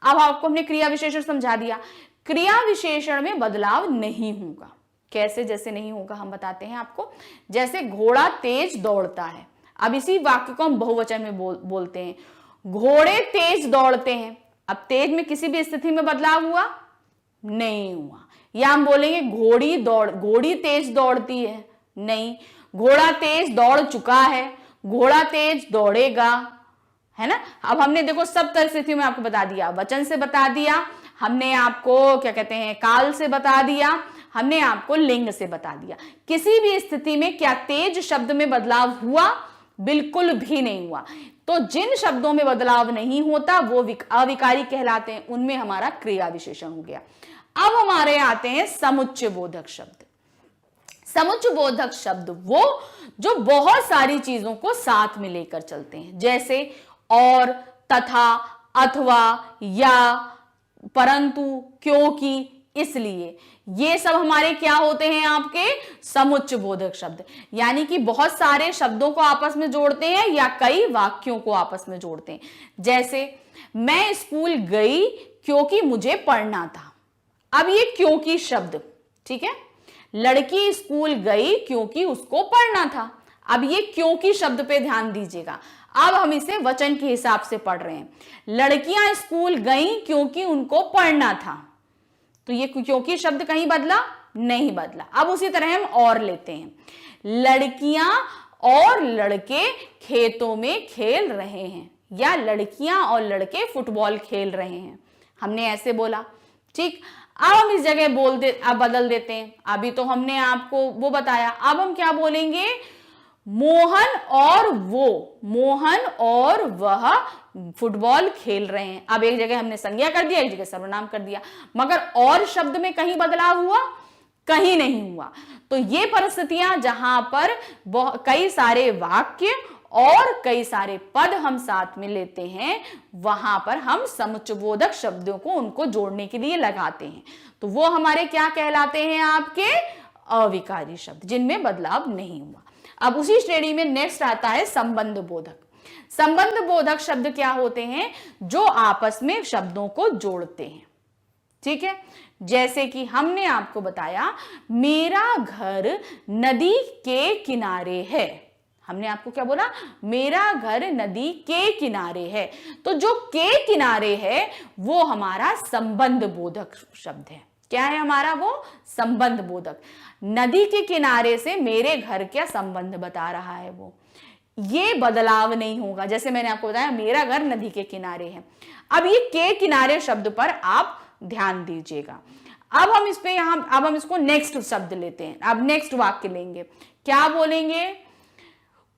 अब आपको हमने क्रिया विशेषण समझा दिया। क्रिया विशेषण में बदलाव नहीं होगा। कैसे? जैसे नहीं होगा हम बताते हैं आपको। जैसे घोड़ा तेज दौड़ता है, अब इसी वाक्य को हम बहुवचन में बोलते हैं, घोड़े तेज दौड़ते हैं। अब तेज में किसी भी स्थिति में बदलाव हुआ? नहीं हुआ। या हम बोलेंगे घोड़ी तेज दौड़ती है? नहीं। घोड़ा तेज दौड़ चुका है, घोड़ा तेज दौड़ेगा, है ना। अब हमने देखो सब परिस्थितियों में आपको बता दिया, वचन से बता दिया, हमने आपको क्या कहते हैं काल से बता दिया, हमने आपको लिंग से बता दिया। किसी भी स्थिति में क्या तेज शब्द में बदलाव हुआ? बिल्कुल भी नहीं हुआ। तो जिन शब्दों में बदलाव नहीं होता वो अविकारी कहलाते हैं, उनमें हमारा क्रिया विशेषण हो गया। अब हमारे आते हैं समुच्चय बोधक शब्द। समुच्चय बोधक शब्द वो जो बहुत सारी चीजों को साथ में लेकर चलते हैं, जैसे और, तथा, अथवा, या, परंतु, क्योंकि, इसलिए, ये सब हमारे क्या होते हैं? आपके समुच्चय बोधक शब्द। यानी कि बहुत सारे शब्दों को आपस में जोड़ते हैं या कई वाक्यों को आपस में जोड़ते हैं। जैसे मैं स्कूल गई क्योंकि मुझे पढ़ना था। अब ये क्योंकि शब्द, ठीक है। लड़की स्कूल गई क्योंकि उसको पढ़ना था। अब ये क्योंकि शब्द पे ध्यान दीजिएगा। अब हम इसे वचन के हिसाब से पढ़ रहे हैं। लड़कियां स्कूल गईं क्योंकि उनको पढ़ना था। तो ये क्योंकि शब्द कहीं बदला? नहीं बदला। अब उसी तरह हम और लेते हैं, लड़कियां और लड़के खेतों में खेल रहे हैं, या लड़कियां और लड़के फुटबॉल खेल रहे हैं। हमने ऐसे बोला, ठीक। अब हम इस जगह अब बदल देते हैं। अभी तो हमने आपको वो बताया, अब हम क्या बोलेंगे? मोहन और वह फुटबॉल खेल रहे हैं। अब एक जगह हमने संज्ञा कर दिया, एक जगह सर्वनाम कर दिया, मगर और शब्द में कहीं बदलाव हुआ? कहीं नहीं हुआ। तो ये परिस्थितियां जहां पर कई सारे वाक्य और कई सारे पद हम साथ में लेते हैं, वहां पर हम समुच्चयबोधक शब्दों को उनको जोड़ने के लिए लगाते हैं। तो वो हमारे क्या कहलाते हैं? आपके अविकारी शब्द, जिनमें बदलाव नहीं हुआ। अब उसी श्रेणी में नेक्स्ट आता है संबंध बोधक। संबंध बोधक शब्द क्या होते हैं? जो आपस में शब्दों को जोड़ते हैं, ठीक है। जैसे कि हमने आपको बताया मेरा घर नदी के किनारे है। हमने आपको क्या बोला? मेरा घर नदी के किनारे है। तो जो के किनारे है वो हमारा संबंध बोधक शब्द है। क्या है हमारा वो? संबंध बोधक। नदी के किनारे से मेरे घर क्या संबंध बता रहा है वो। ये बदलाव नहीं होगा। जैसे मैंने आपको बताया मेरा घर नदी के किनारे है। अब ये के किनारे शब्द पर आप ध्यान दीजिएगा। अब हम इस पे अब हम इसको नेक्स्ट शब्द लेते हैं। अब नेक्स्ट वाक्य लेंगे, क्या बोलेंगे?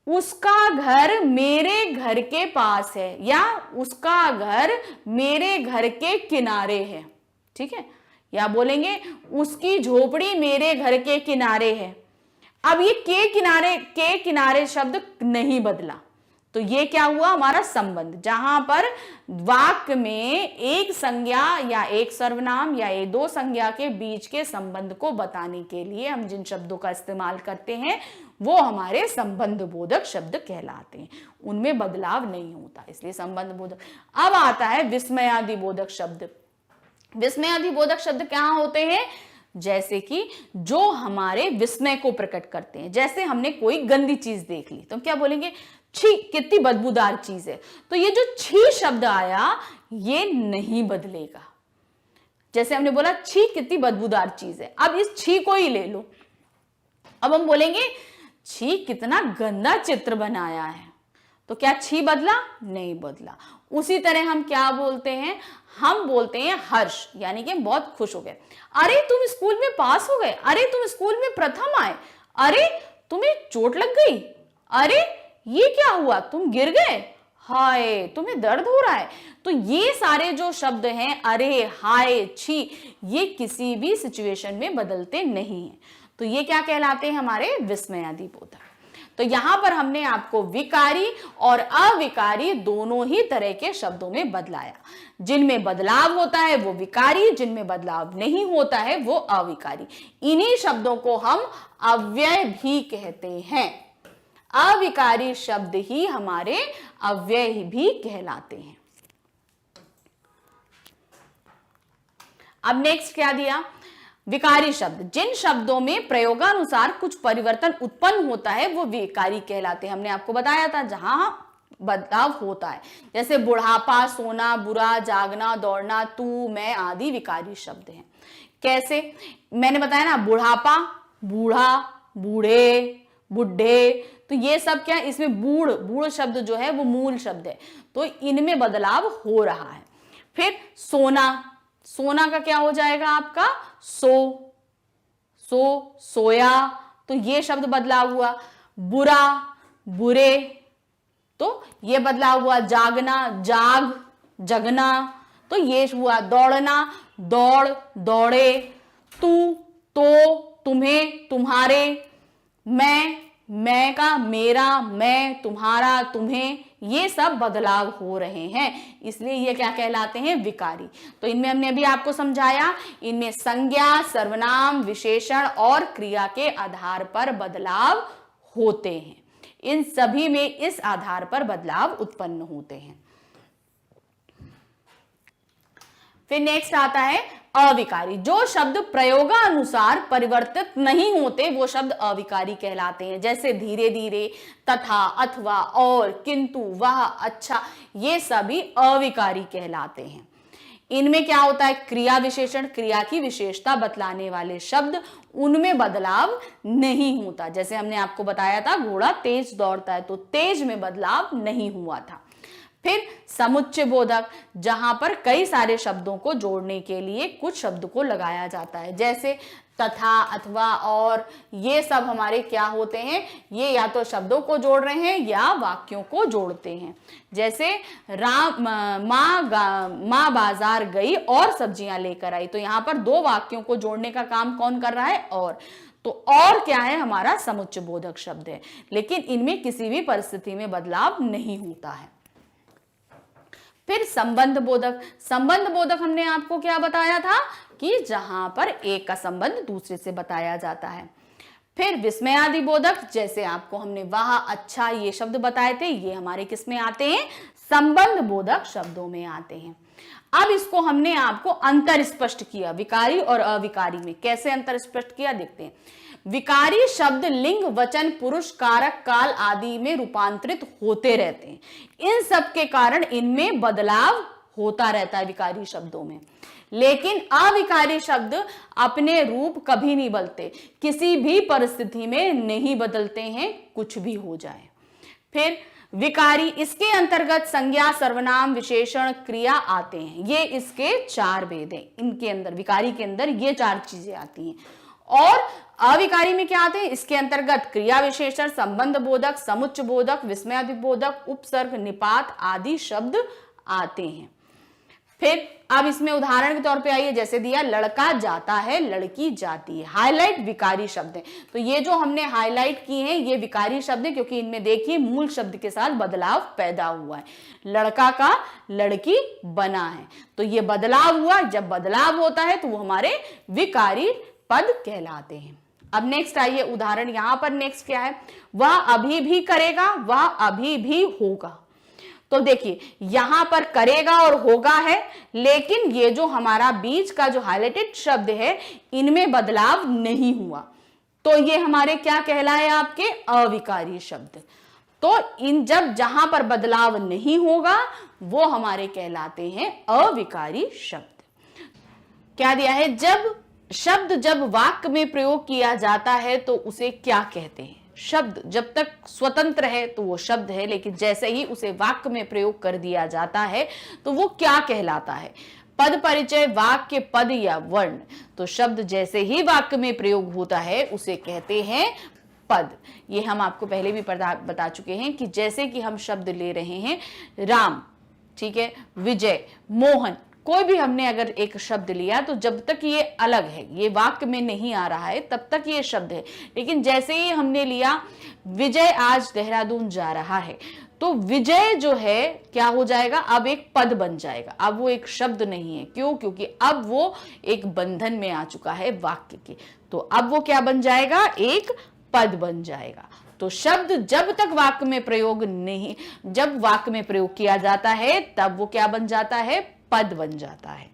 उसका घर मेरे घर के पास है, या उसका घर मेरे घर के किनारे है, ठीक है। या बोलेंगे उसकी झोपड़ी मेरे घर के किनारे है। अब ये के किनारे शब्द नहीं बदला, तो ये क्या हुआ हमारा संबंध, जहां पर वाक्य में एक संज्ञा या एक सर्वनाम या ये दो संज्ञा के बीच के संबंध को बताने के लिए हम जिन शब्दों का इस्तेमाल करते हैं वो हमारे संबंध बोधक शब्द कहलाते हैं, उनमें बदलाव नहीं होता, इसलिए संबंध बोधक। अब आता है विस्मयादि बोधक शब्द। विस्मयादि बोधक शब्द क्या होते हैं, जैसे कि जो हमारे विस्मय को प्रकट करते हैं। जैसे हमने कोई गंदी चीज देख ली तो हम क्या बोलेंगे, छी कितनी बदबूदार चीज है। तो ये जो छी शब्द आया ये नहीं बदलेगा। जैसे हमने बोला छी कितनी बदबूदार चीज है, अब इस छी को ही ले लो, अब हम बोलेंगे छी कितना गंदा चित्र बनाया है, तो क्या छी बदला, नहीं बदला। उसी तरह हम क्या बोलते हैं, हम बोलते हैं हर्ष, यानी कि बहुत खुश हो गए, अरे तुम स्कूल में पास हो गए, अरे तुम स्कूल में प्रथम आए, अरे तुम्हें चोट लग गई, अरे ये क्या हुआ तुम गिर गए, हाय तुम्हें दर्द हो रहा है। तो ये सारे जो शब्द हैं अरे, हाय, छी, ये किसी भी सिचुएशन में बदलते नहीं हैं, तो ये क्या कहलाते हैं हमारे विस्मयादि बोधक। तो यहां पर हमने आपको विकारी और अविकारी दोनों ही तरह के शब्दों में बदलाया। जिनमें बदलाव होता है वो विकारी, जिनमें बदलाव नहीं होता है वो अविकारी। इन्हीं शब्दों को हम अव्यय भी कहते हैं। अविकारी शब्द ही हमारे अव्यय भी कहलाते हैं। अब नेक्स्ट क्या दिया, विकारी शब्द। जिन शब्दों में प्रयोगानुसार कुछ परिवर्तन उत्पन्न होता है वो विकारी कहलाते हैं। हमने आपको बताया था जहां बदलाव होता है, जैसे बुढ़ापा, सोना, बुरा, जागना, दौड़ना, तू, मैं आदि विकारी शब्द हैं। कैसे, मैंने बताया ना, बुढ़ापा, बूढ़ा, बूढ़े, बुढ़े, तो ये सब क्या, इसमें बूढ़, बूढ़ शब्द जो है वो मूल शब्द है, तो इनमें बदलाव हो रहा है। फिर सोना, सोना का क्या हो जाएगा आपका सो, सोया, तो ये शब्द बदलाव हुआ। बुरा, बुरे, तो ये बदलाव हुआ। जागना, जाग, जगना, तो ये हुआ। दौड़ना, दौड़, दौड़े, तू, तो, तुम्हें, तुम्हारे, मैं का मेरा, मैं, तुम्हारा, तुम्हें, ये सब बदलाव हो रहे हैं, इसलिए ये क्या कहलाते हैं, विकारी। तो इनमें हमने अभी आपको समझाया, इनमें संज्ञा, सर्वनाम, विशेषण और क्रिया के आधार पर बदलाव होते हैं। इन सभी में इस आधार पर बदलाव उत्पन्न होते हैं। फिर नेक्स्ट आता है अविकारी। जो शब्द प्रयोगानुसार परिवर्तित नहीं होते वो शब्द अविकारी कहलाते हैं। जैसे धीरे धीरे, तथा, अथवा, और, किंतु, वह, अच्छा, ये सभी अविकारी कहलाते हैं। इनमें क्या होता है, क्रिया विशेषण, क्रिया की विशेषता बतलाने वाले शब्द, उनमें बदलाव नहीं होता। जैसे हमने आपको बताया था घोड़ा तेज दौड़ता है, तो तेज में बदलाव नहीं हुआ था। फिर समुच्चय बोधक, जहां पर कई सारे शब्दों को जोड़ने के लिए कुछ शब्द को लगाया जाता है, जैसे तथा, अथवा, और, ये सब हमारे क्या होते हैं, ये या तो शब्दों को जोड़ रहे हैं या वाक्यों को जोड़ते हैं। जैसे माँ बाजार गई और सब्जियां लेकर आई, तो यहाँ पर दो वाक्यों को जोड़ने का काम कौन कर रहा है, तो और क्या है, हमारा समुच्चय बोधक शब्द है, लेकिन इनमें किसी भी परिस्थिति में बदलाव नहीं होता है। फिर संबंध बोधक। संबंध बोधक हमने आपको क्या बताया था कि जहां पर एक का संबंध दूसरे से बताया जाता है। फिर विस्मयादि बोधक, जैसे आपको हमने वाह, अच्छा, ये शब्द बताए थे, ये हमारे किस में आते हैं, संबंध बोधक शब्दों में आते हैं। अब इसको हमने आपको अंतर स्पष्ट किया विकारी और अविकारी में। कैसे अंतर स्पष्ट किया देखते हैं। विकारी शब्द लिंग, वचन, पुरुष, कारक, काल आदि में रूपांतरित होते रहते हैं। इन सब के कारण इनमें बदलाव होता रहता है विकारी शब्दों में। लेकिन अविकारी शब्द अपने रूप कभी नहीं बदलते, किसी भी परिस्थिति में नहीं बदलते हैं, कुछ भी हो जाए। फिर विकारी, इसके अंतर्गत संज्ञा, सर्वनाम, विशेषण, क्रिया आते हैं। ये इसके चार भेद हैं। इनके अंदर, विकारी के अंदर ये चार चीजें आती हैं। और अविकारी में क्या आते हैं, इसके अंतर्गत क्रिया विशेषण, संबंध बोधक, समुच्चय बोधक, विस्मयादि बोधक, उपसर्ग, निपात आदि शब्द आते हैं। फिर अब इसमें उदाहरण के तौर पे आइए, जैसे दिया लड़का जाता है, लड़की जाती है। हाईलाइट विकारी शब्द है, तो ये जो हमने हाईलाइट किए हैं ये विकारी शब्द है, क्योंकि इनमें देखिए मूल शब्द के साथ बदलाव पैदा हुआ है। लड़का का लड़की बना है, तो ये बदलाव हुआ। जब बदलाव होता है तो वो हमारे विकारी पद कहलाते हैं। अब नेक्स्ट आइए उदाहरण, यहां पर नेक्स्ट क्या है, वह अभी भी करेगा, वह अभी भी होगा। तो देखिए यहां पर करेगा और होगा है, लेकिन ये जो हमारा बीच का जो हाईलाइटेड शब्द है इनमें बदलाव नहीं हुआ, तो ये हमारे क्या कहलाए, आपके अविकारी शब्द। तो इन जब जहां पर बदलाव नहीं होगा वो हमारे कहलाते हैं अविकारी शब्द। क्या दिया है, जब वाक्य में प्रयोग किया जाता है तो उसे क्या कहते हैं। शब्द जब तक स्वतंत्र है तो वो शब्द है, लेकिन जैसे ही उसे वाक्य में प्रयोग कर दिया जाता है तो वो क्या कहलाता है। पद परिचय, वाक्य, पद या वर्ण। तो शब्द जैसे ही वाक्य में प्रयोग होता है उसे कहते हैं पद। ये हम आपको पहले भी बता चुके हैं कि जैसे कि हम शब्द ले रहे हैं राम, ठीक है, विजय, मोहन, कोई भी हमने अगर एक शब्द लिया तो जब तक ये अलग है, ये वाक्य में नहीं आ रहा है, तब तक ये शब्द है। लेकिन जैसे ही हमने लिया विजय आज देहरादून जा रहा है, तो विजय जो है क्या हो जाएगा, अब एक पद बन जाएगा। अब वो एक शब्द नहीं है, क्यों, क्योंकि अब वो एक बंधन में आ चुका है वाक्य के, तो अब वो क्या बन जाएगा, एक पद बन जाएगा। तो शब्द जब तक वाक्य में प्रयोग नहीं, जब वाक्य में प्रयोग किया जाता है तब वो क्या बन जाता है, पद बन जाता है।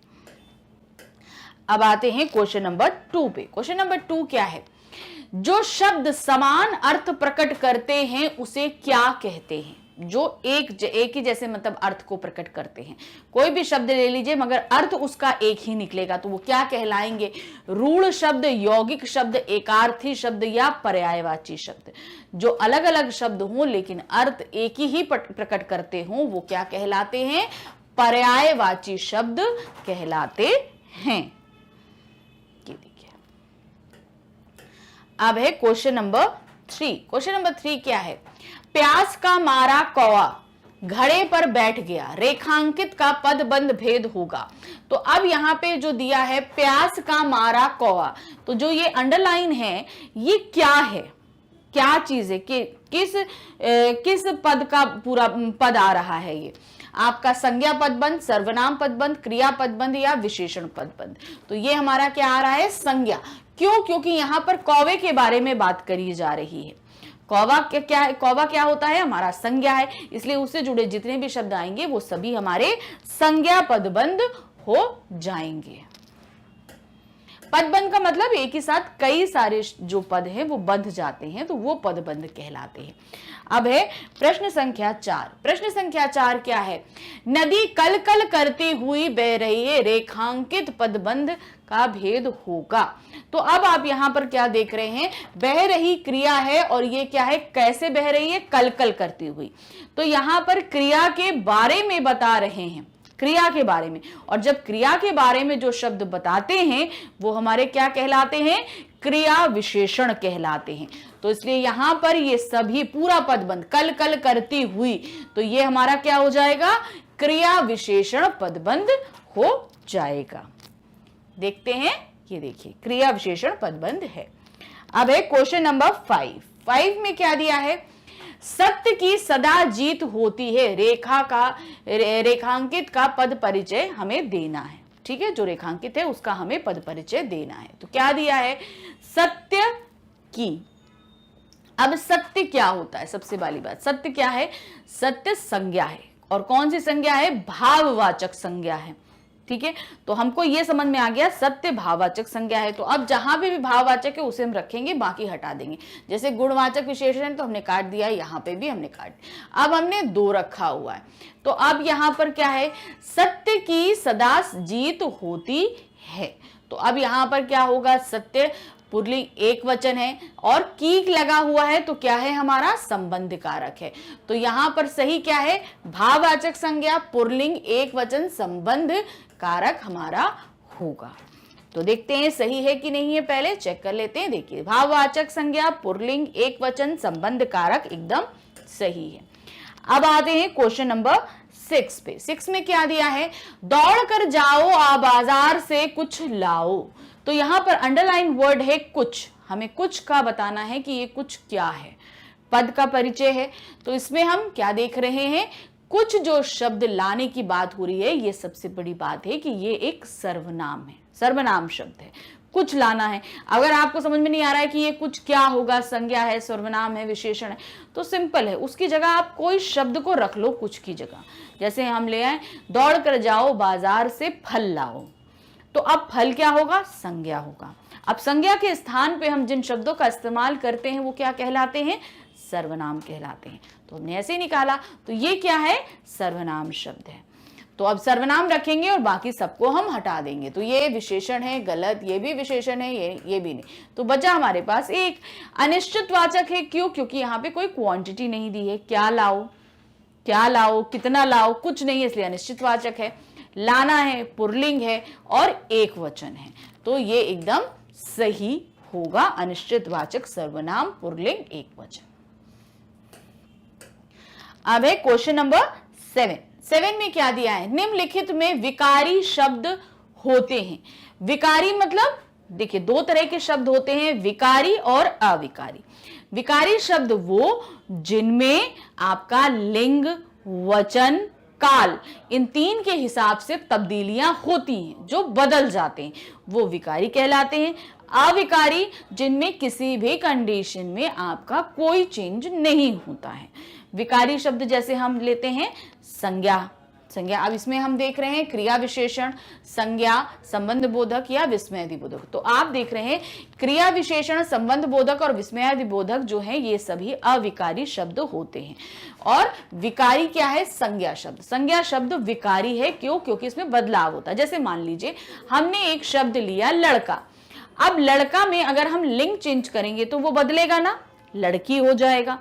अब आते हैं क्वेश्चन नंबर 2 पे। क्वेश्चन नंबर 2 क्या है, जो शब्द समान अर्थ प्रकट करते हैं उसे क्या कहते हैं। जो एक ही जैसे मतलब अर्थ को प्रकट करते हैं, कोई भी शब्द ले लीजिए मगर अर्थ उसका एक ही निकलेगा, तो वो क्या कहलाएंगे, रूढ़ शब्द, यौगिक शब्द, एकार्थी शब्द या पर्यायवाची शब्द। जो अलग अलग शब्द हों लेकिन अर्थ एक ही प्रकट करते हों वो क्या कहलाते हैं, पर्यायवाची शब्द कहलाते हैं। ये देखिए, अब है क्वेश्चन नंबर 3। क्वेश्चन नंबर 3 क्या है, प्यास का मारा कौवा घड़े पर बैठ गया, रेखांकित का पदबंध भेद होगा। तो अब यहां पे जो दिया है प्यास का मारा कौवा, तो जो ये अंडरलाइन है ये क्या है, क्या चीज है, कि किस पद का पूरा पद आ रहा है। ये आपका संज्ञा पदबंध, सर्वनाम पदबंध, क्रिया पदबंध या विशेषण पदबंध। तो ये हमारा क्या आ रहा है, संज्ञा। क्यों, क्योंकि यहां पर कौवे के बारे में बात करी जा रही है। कौवा क्या होता है, हमारा संज्ञा है, इसलिए उससे जुड़े जितने भी शब्द आएंगे वो सभी हमारे संज्ञा पदबंध हो जाएंगे। पदबंध का मतलब एक ही साथ कई सारे जो पद हैं वो बंध जाते हैं, तो वो पदबंध कहलाते हैं। अब है प्रश्न संख्या 4। प्रश्न संख्या 4 क्या है, नदी कल कल करती हुई बह रही है, रेखांकित पदबंध का भेद होगा। तो अब आप यहां पर क्या देख रहे हैं, बह रही क्रिया है और ये क्या है, कैसे बह रही है, कल कल करती हुई। तो यहां पर क्रिया के बारे में बता रहे हैं, क्रिया के बारे में, और जब क्रिया के बारे में जो शब्द बताते हैं वो हमारे क्या कहलाते हैं, क्रिया विशेषण कहलाते हैं। तो इसलिए यहां पर ये सभी पूरा पदबंध कल कल करती हुई, तो ये हमारा क्या हो जाएगा, क्रिया विशेषण पदबंध हो जाएगा। देखते हैं, ये देखिए क्रिया विशेषण पदबंध है। अब है क्वेश्चन नंबर 5। 5 में क्या दिया है, सत्य की सदा जीत होती है, रेखांकित का पद परिचय हमें देना है। ठीक है, जो रेखांकित है उसका हमें पद परिचय देना है। तो क्या दिया है, सत्य की। अब सत्य क्या होता है, सबसे पहली बात, सत्य क्या है, सत्य संज्ञा है, और कौन सी संज्ञा है, भाववाचक संज्ञा है। ठीक है, तो हमको ये समझ में आ गया सत्य भाववाचक संज्ञा है। तो अब जहां भी भाववाचक है उसे हम रखेंगे, बाकी हटा देंगे। जैसे गुणवाचक विशेषण तो हमने काट दिया है, यहां पे भी हमने काट दिया। अब हमने 2 रखा हुआ है, तो अब यहां पर क्या है, सत्य की सदा जीत होती है। तो अब यहां पर क्या होगा, सत्य पुल्लिंग एक वचन है और कीक लगा हुआ है, तो क्या है, हमारा संबंध कारक है। तो यहां पर सही क्या है, भाववाचक संज्ञा पुल्लिंग एक वचन संबंध कारक हमारा होगा। तो देखते हैं सही है कि नहीं है, पहले चेक कर लेते हैं। देखिए, भाववाचक संज्ञा पुल्लिंग एक वचन संबंध कारक एकदम सही है। अब आते हैं क्वेश्चन नंबर 6 पे। 6 में क्या दिया है, दौड़ कर जाओ आ बाजार से कुछ लाओ। तो यहां पर अंडरलाइन वर्ड है कुछ, हमें कुछ का बताना है कि ये कुछ क्या है, पद का परिचय है। तो इसमें हम क्या देख रहे हैं, कुछ जो शब्द लाने की बात हो रही है, ये सबसे बड़ी बात है कि ये एक सर्वनाम है, सर्वनाम शब्द है, कुछ लाना है। अगर आपको समझ में नहीं आ रहा है कि ये कुछ क्या होगा, संज्ञा है, सर्वनाम है, विशेषण है, तो सिंपल है, उसकी जगह आप कोई शब्द को रख लो कुछ की जगह। जैसे हम ले आए, दौड़ कर जाओ बाजार से फल लाओ, तो अब फल क्या होगा, संज्ञा होगा। अब संज्ञा के स्थान पे हम जिन शब्दों का इस्तेमाल करते हैं वो क्या कहलाते हैं, सर्वनाम कहलाते हैं। तो हमने ऐसे ही निकाला, तो ये क्या है, सर्वनाम शब्द है। तो अब सर्वनाम रखेंगे और बाकी सबको हम हटा देंगे। तो ये विशेषण है, गलत, ये भी विशेषण है, ये भी नहीं। तो बचा हमारे पास एक अनिश्चित वाचक है। क्यों, क्योंकि यहाँ पे कोई क्वांटिटी नहीं दी है, क्या लाओ, क्या लाओ, कितना लाओ, कुछ नहीं है, इसलिए अनिश्चित वाचक है। लाना है, पुल्लिंग है और एक वचन है, तो ये एकदम सही होगा, अनिश्चित वाचक सर्वनाम पुल्लिंग एक वचन। अब है क्वेश्चन नंबर 7। 7 में क्या दिया है, निम्नलिखित में विकारी शब्द होते हैं। विकारी मतलब देखिए दो तरह के शब्द होते हैं, विकारी और अविकारी। विकारी शब्द वो जिनमें आपका लिंग, वचन, काल, इन तीन के हिसाब से तब्दीलियां होती हैं, जो बदल जाते हैं, वो विकारी कहलाते हैं। अविकारी जिनमें किसी भी कंडीशन में आपका कोई चेंज नहीं होता है। विकारी शब्द जैसे हम लेते हैं संज्ञा, संज्ञा, अब इसमें हम देख रहे हैं क्रिया विशेषण, संज्ञा, संबंध बोधक या विस्मयादि बोधक। तो आप देख रहे हैं क्रिया विशेषण, संबंध बोधक और विस्मयादि बोधक जो है ये सभी अविकारी शब्द होते हैं। और विकारी क्या है, संज्ञा शब्द। संज्ञा शब्द विकारी है, क्यों, क्योंकि इसमें बदलाव होता है। जैसे मान लीजिए हमने एक शब्द लिया लड़का, अब लड़का में अगर हम लिंग चेंज करेंगे तो वो बदलेगा ना, लड़की हो जाएगा।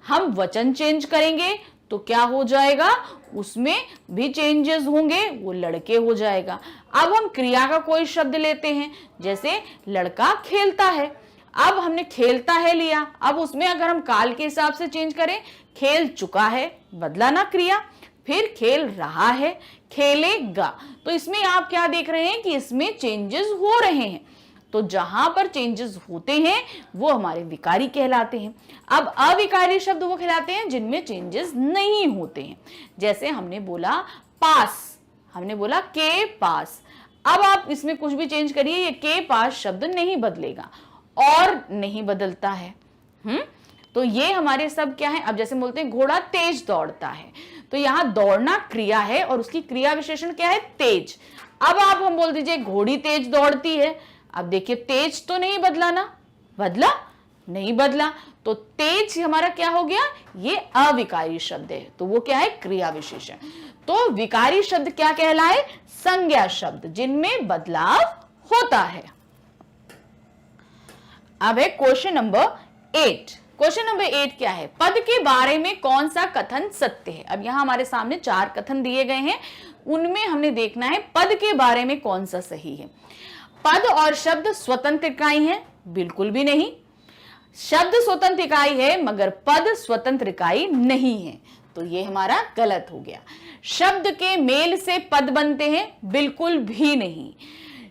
हम वचन चेंज करेंगे तो क्या हो जाएगा, उसमें भी चेंजेस होंगे, वो लड़के हो जाएगा। अब हम क्रिया का कोई शब्द लेते हैं, जैसे लड़का खेलता है, अब हमने खेलता है लिया, अब उसमें अगर हम काल के हिसाब से चेंज करें, खेल चुका है, बदला ना क्रिया, फिर खेल रहा है, खेलेगा। तो इसमें आप क्या देख रहे हैं कि इसमें चेंजेस हो रहे हैं। तो जहां पर चेंजेस होते हैं वो हमारे विकारी कहलाते हैं। अब अविकारी शब्द वो कहलाते हैं जिनमें चेंजेस नहीं होते हैं। जैसे हमने बोला पास, हमने बोला के पास, अब आप इसमें कुछ भी चेंज करिए, ये के पास शब्द नहीं बदलेगा और नहीं बदलता है। तो ये हमारे सब क्या है, अब जैसे बोलते हैं घोड़ा तेज दौड़ता है, तो यहां दौड़ना क्रिया है और उसकी क्रिया विशेषण क्या है, तेज। अब आप हम बोल दीजिए घोड़ी तेज दौड़ती है, अब देखिए तेज तो नहीं बदला ना, बदला नहीं बदला, तो तेज हमारा क्या हो गया, ये अविकारी शब्द है, तो वो क्या है, क्रिया विशेषण। तो विकारी शब्द क्या कहलाए, संज्ञा शब्द जिनमें बदलाव होता है। अब है क्वेश्चन नंबर 8। क्वेश्चन नंबर 8 क्या है, पद के बारे में कौन सा कथन सत्य है। अब यहां हमारे सामने 4 कथन दिए गए हैं, उनमें हमने देखना है पद के बारे में कौन सा सही है। पद और शब्द स्वतंत्र इकाई है, बिल्कुल भी नहीं। शब्द स्वतंत्र इकाई है मगर पद स्वतंत्र इकाई नहीं है, तो ये हमारा गलत हो गया। शब्द के मेल से पद बनते हैं, बिल्कुल भी नहीं।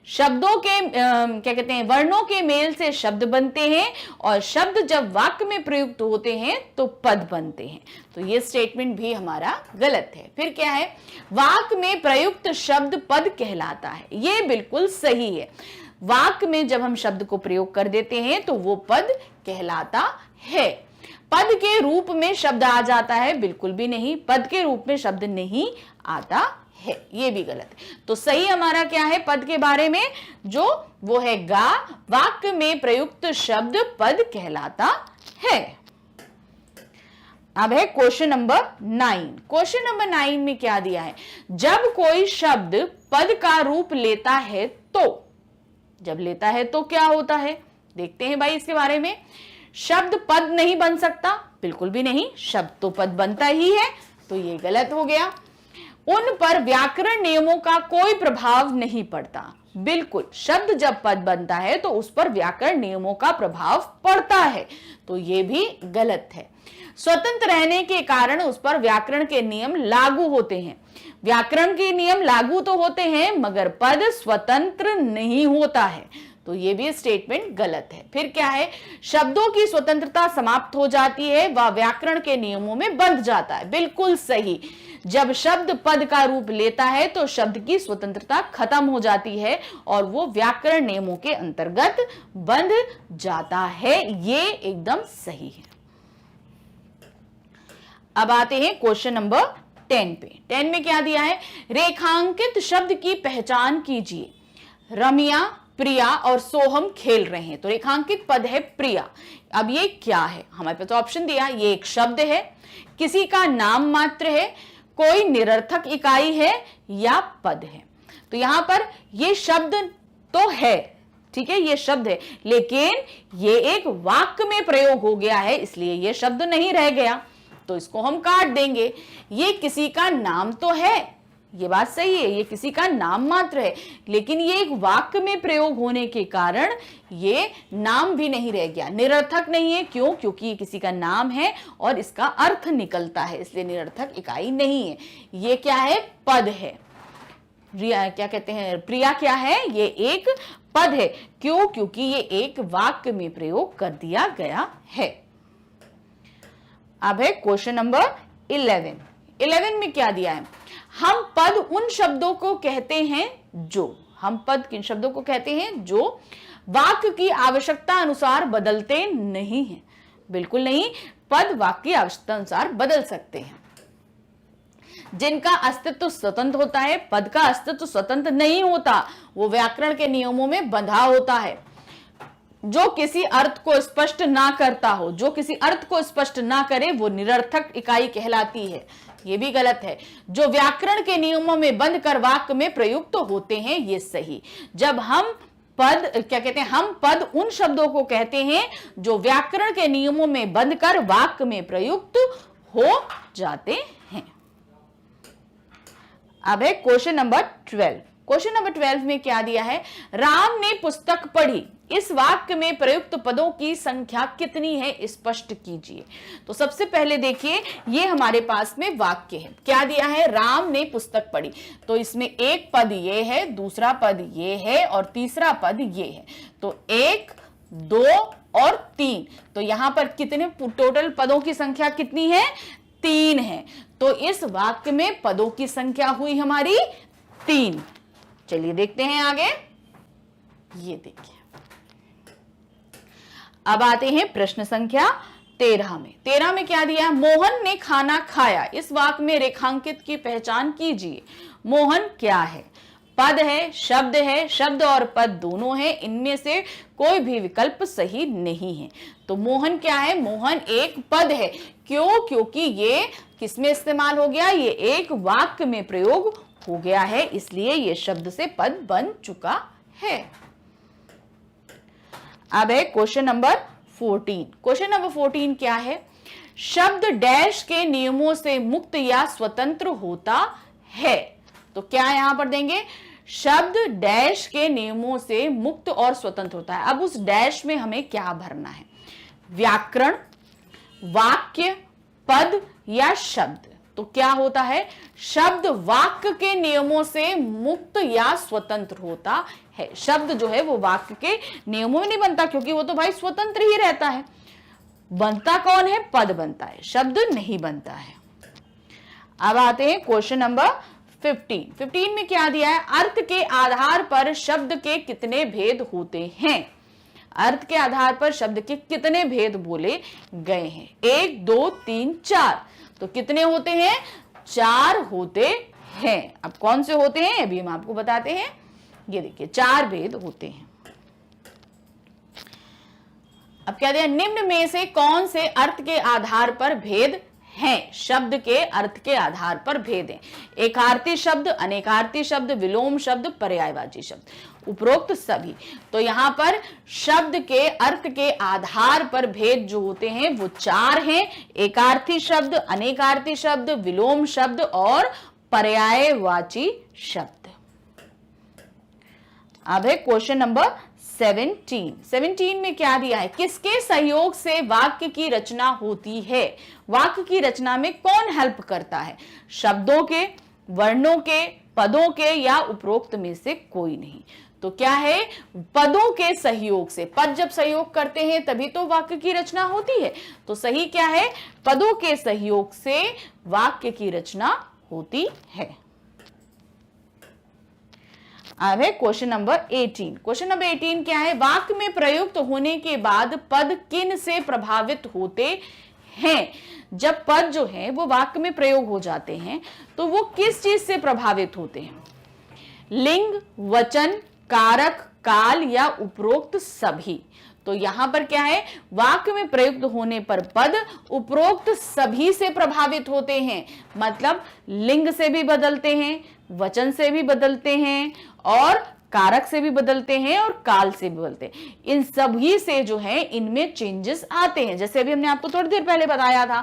शब्दों के क्या कहते हैं, वर्णों के मेल से शब्द बनते हैं और शब्द जब वाक्य में प्रयुक्त होते हैं तो पद बनते हैं, तो ये स्टेटमेंट भी हमारा गलत है। फिर क्या है, वाक्य में प्रयुक्त शब्द पद कहलाता है, ये बिल्कुल सही है। वाक्य में जब हम शब्द को प्रयोग कर देते हैं तो वो पद कहलाता है। पद के रूप में शब्द आ जाता है, बिल्कुल भी नहीं, पद के रूप में शब्द नहीं आता है, ये भी गलत है। तो सही हमारा क्या है पद के बारे में, जो वो है गा, वाक्य में प्रयुक्त शब्द पद कहलाता है। अब है क्वेश्चन नंबर 9। क्वेश्चन नंबर 9 में क्या दिया है, जब कोई शब्द पद का रूप लेता है तो, जब लेता है तो क्या होता है, देखते हैं भाई इसके बारे में। शब्द पद नहीं बन सकता, बिल्कुल भी नहीं, शब्द तो पद बनता ही है, तो ये गलत हो गया। उन पर व्याकरण नियमों का कोई प्रभाव नहीं पड़ता। बिल्कुल, शब्द जब पद बनता है तो उस पर व्याकरण नियमों का प्रभाव पड़ता है, तो यह भी गलत है। स्वतंत्र रहने के कारण उस पर व्याकरण के नियम लागू होते हैं। व्याकरण के नियम लागू तो होते हैं मगर पद स्वतंत्र नहीं होता है, तो ये भी स्टेटमेंट गलत है। फिर क्या है, शब्दों की स्वतंत्रता समाप्त हो जाती है, वह व्याकरण के नियमों में बंध जाता है। बिल्कुल सही, जब शब्द पद का रूप लेता है तो शब्द की स्वतंत्रता खत्म हो जाती है और वो व्याकरण नियमों के अंतर्गत बंध जाता है। ये एकदम सही है। अब आते हैं क्वेश्चन नंबर 10 पे। 10 में क्या दिया है, रेखांकित शब्द की पहचान कीजिए। रम्या, प्रिया और सोहम खेल रहे हैं, तो रेखांकित पद है प्रिया। अब ये क्या है, हमारे पास तो ऑप्शन दिया, ये एक शब्द है, किसी का नाम मात्र है, कोई निरर्थक इकाई है या पद है। तो यहां पर ये शब्द तो है, ठीक है, ये शब्द है, लेकिन ये एक वाक्य में प्रयोग हो गया है, इसलिए ये शब्द नहीं रह गया, तो इसको हम काट देंगे। ये किसी का नाम तो है, ये बात सही है, ये किसी का नाम मात्र है, लेकिन ये एक वाक्य में प्रयोग होने के कारण ये नाम भी नहीं रह गया, निरर्थक नहीं है। क्यों? क्योंकि ये किसी का नाम है और इसका अर्थ निकलता है, इसलिए निरर्थक इकाई नहीं है। ये क्या है, पद है। क्या कहते हैं, प्रिया क्या है, ये एक पद है। क्यों? क्योंकि ये एक वाक्य में प्रयोग कर दिया गया है। अब है क्वेश्चन नंबर 11। 11 में क्या दिया है, हम पद उन शब्दों को कहते हैं जो, हम पद किन शब्दों को कहते हैं जो वाक्य की आवश्यकता अनुसार बदलते नहीं हैं। बिल्कुल नहीं, पद वाक्य की आवश्यकता अनुसार बदल सकते हैं। जिनका अस्तित्व स्वतंत्र होता है, पद का अस्तित्व स्वतंत्र नहीं होता, वो व्याकरण के नियमों में बंधा होता है। जो किसी अर्थ को स्पष्ट ना करता हो, जो किसी अर्थ को स्पष्ट ना करे, वो निरर्थक इकाई कहलाती है। ये भी गलत है। जो व्याकरण के नियमों में बंध कर वाक्य में प्रयुक्त होते हैं, ये सही। जब हम पद, क्या कहते हैं, हम पद उन शब्दों को कहते हैं जो व्याकरण के नियमों में बंध कर वाक्य में प्रयुक्त हो जाते हैं। अब है क्वेश्चन नंबर 12। क्वेश्चन नंबर 12 में क्या दिया है, राम ने पुस्तक पढ़ी, इस वाक्य में प्रयुक्त पदों की संख्या कितनी है, स्पष्ट कीजिए। तो सबसे पहले देखिए, ये हमारे पास में वाक्य है। क्या दिया है, राम ने पुस्तक पढ़ी, तो इसमें एक पद ये है, दूसरा पद ये है और तीसरा पद ये है। तो 1, 2 और 3, तो यहां पर कितने टोटल पदों की संख्या कितनी है, 3 है। तो इस वाक्य में पदों की संख्या हुई हमारी 3। चलिए देखते हैं आगे। ये देखिए, अब आते हैं प्रश्न संख्या 13 में। 13 में क्या दिया है, मोहन ने खाना खाया, इस वाक्य में रेखांकित की पहचान कीजिए। मोहन क्या है, पद है, शब्द और पद दोनों है, इनमें से कोई भी विकल्प सही नहीं है। तो मोहन क्या है, मोहन एक पद है। क्यों? क्योंकि ये किसमें इस्तेमाल हो गया, ये एक वाक्य में प्रयोग हो गया है, इसलिए ये शब्द से पद बन चुका है। अब है क्वेश्चन नंबर 14। क्वेश्चन नंबर 14 क्या है, शब्द डैश के नियमों से मुक्त या स्वतंत्र होता है। तो क्या यहां पर देंगे, शब्द डैश के नियमों से मुक्त और स्वतंत्र होता है। अब उस डैश में हमें क्या भरना है, व्याकरण, वाक्य, पद या शब्द। तो क्या होता है, शब्द वाक्य के नियमों से मुक्त या स्वतंत्र होता है। शब्द जो है वो वाक्य के नियमों में नहीं बनता, क्योंकि वो तो भाई स्वतंत्र ही रहता है। बनता कौन है, पद बनता है, शब्द नहीं बनता है। अब आते हैं क्वेश्चन नंबर 15। 15 में क्या दिया है, अर्थ के आधार पर शब्द के कितने भेद होते हैं। अर्थ के आधार पर शब्द के कितने भेद बोले गए हैं, 1, 2, 3, 4। तो कितने होते हैं, 4 होते हैं। अब कौन से होते हैं, अभी हम आपको बताते हैं। ये देखिए, 4 भेद होते हैं। अब क्या दिया, निम्न में से कौन से अर्थ के आधार पर भेद हैं, शब्द के अर्थ के आधार पर भेद हैं। एकार्थी शब्द, अनेकार्थी शब्द, विलोम शब्द, पर्यायवाची शब्द, उपरोक्त सभी। तो यहां पर शब्द के अर्थ के आधार पर भेद जो होते हैं वो 4 हैं, एकार्थी शब्द, अनेकार्थी शब्द, विलोम शब्द और पर्यायवाची शब्द। अब है क्वेश्चन नंबर 17 में क्या दिया है, किसके सहयोग से वाक्य की रचना होती है। वाक्य की रचना में कौन हेल्प करता है, शब्दों के, वर्णों के, पदों के या उपरोक्त में से कोई नहीं। तो क्या है, पदों के सहयोग से। पद जब सहयोग करते हैं तभी तो वाक्य की रचना होती है। तो सही क्या है, पदों के सहयोग से वाक्य की रचना होती है। अब है क्वेश्चन नंबर 18। क्वेश्चन नंबर 18 क्या है, वाक्य में प्रयुक्त होने के बाद पद किन से प्रभावित होते हैं। जब पद जो है वो वाक्य में प्रयोग हो जाते हैं तो वो किस चीज से प्रभावित होते हैं, लिंग, वचन, कारक, काल या उपरोक्त सभी। तो यहां पर क्या है, वाक्य में प्रयुक्त होने पर पद उपरोक्त सभी से प्रभावित होते हैं। मतलब लिंग से भी बदलते हैं, वचन से भी बदलते हैं और कारक से भी बदलते हैं और काल से भी बदलते हैं। इन सभी से जो है इनमें चेंजेस आते हैं। जैसे अभी हमने आपको थोड़ी देर पहले बताया था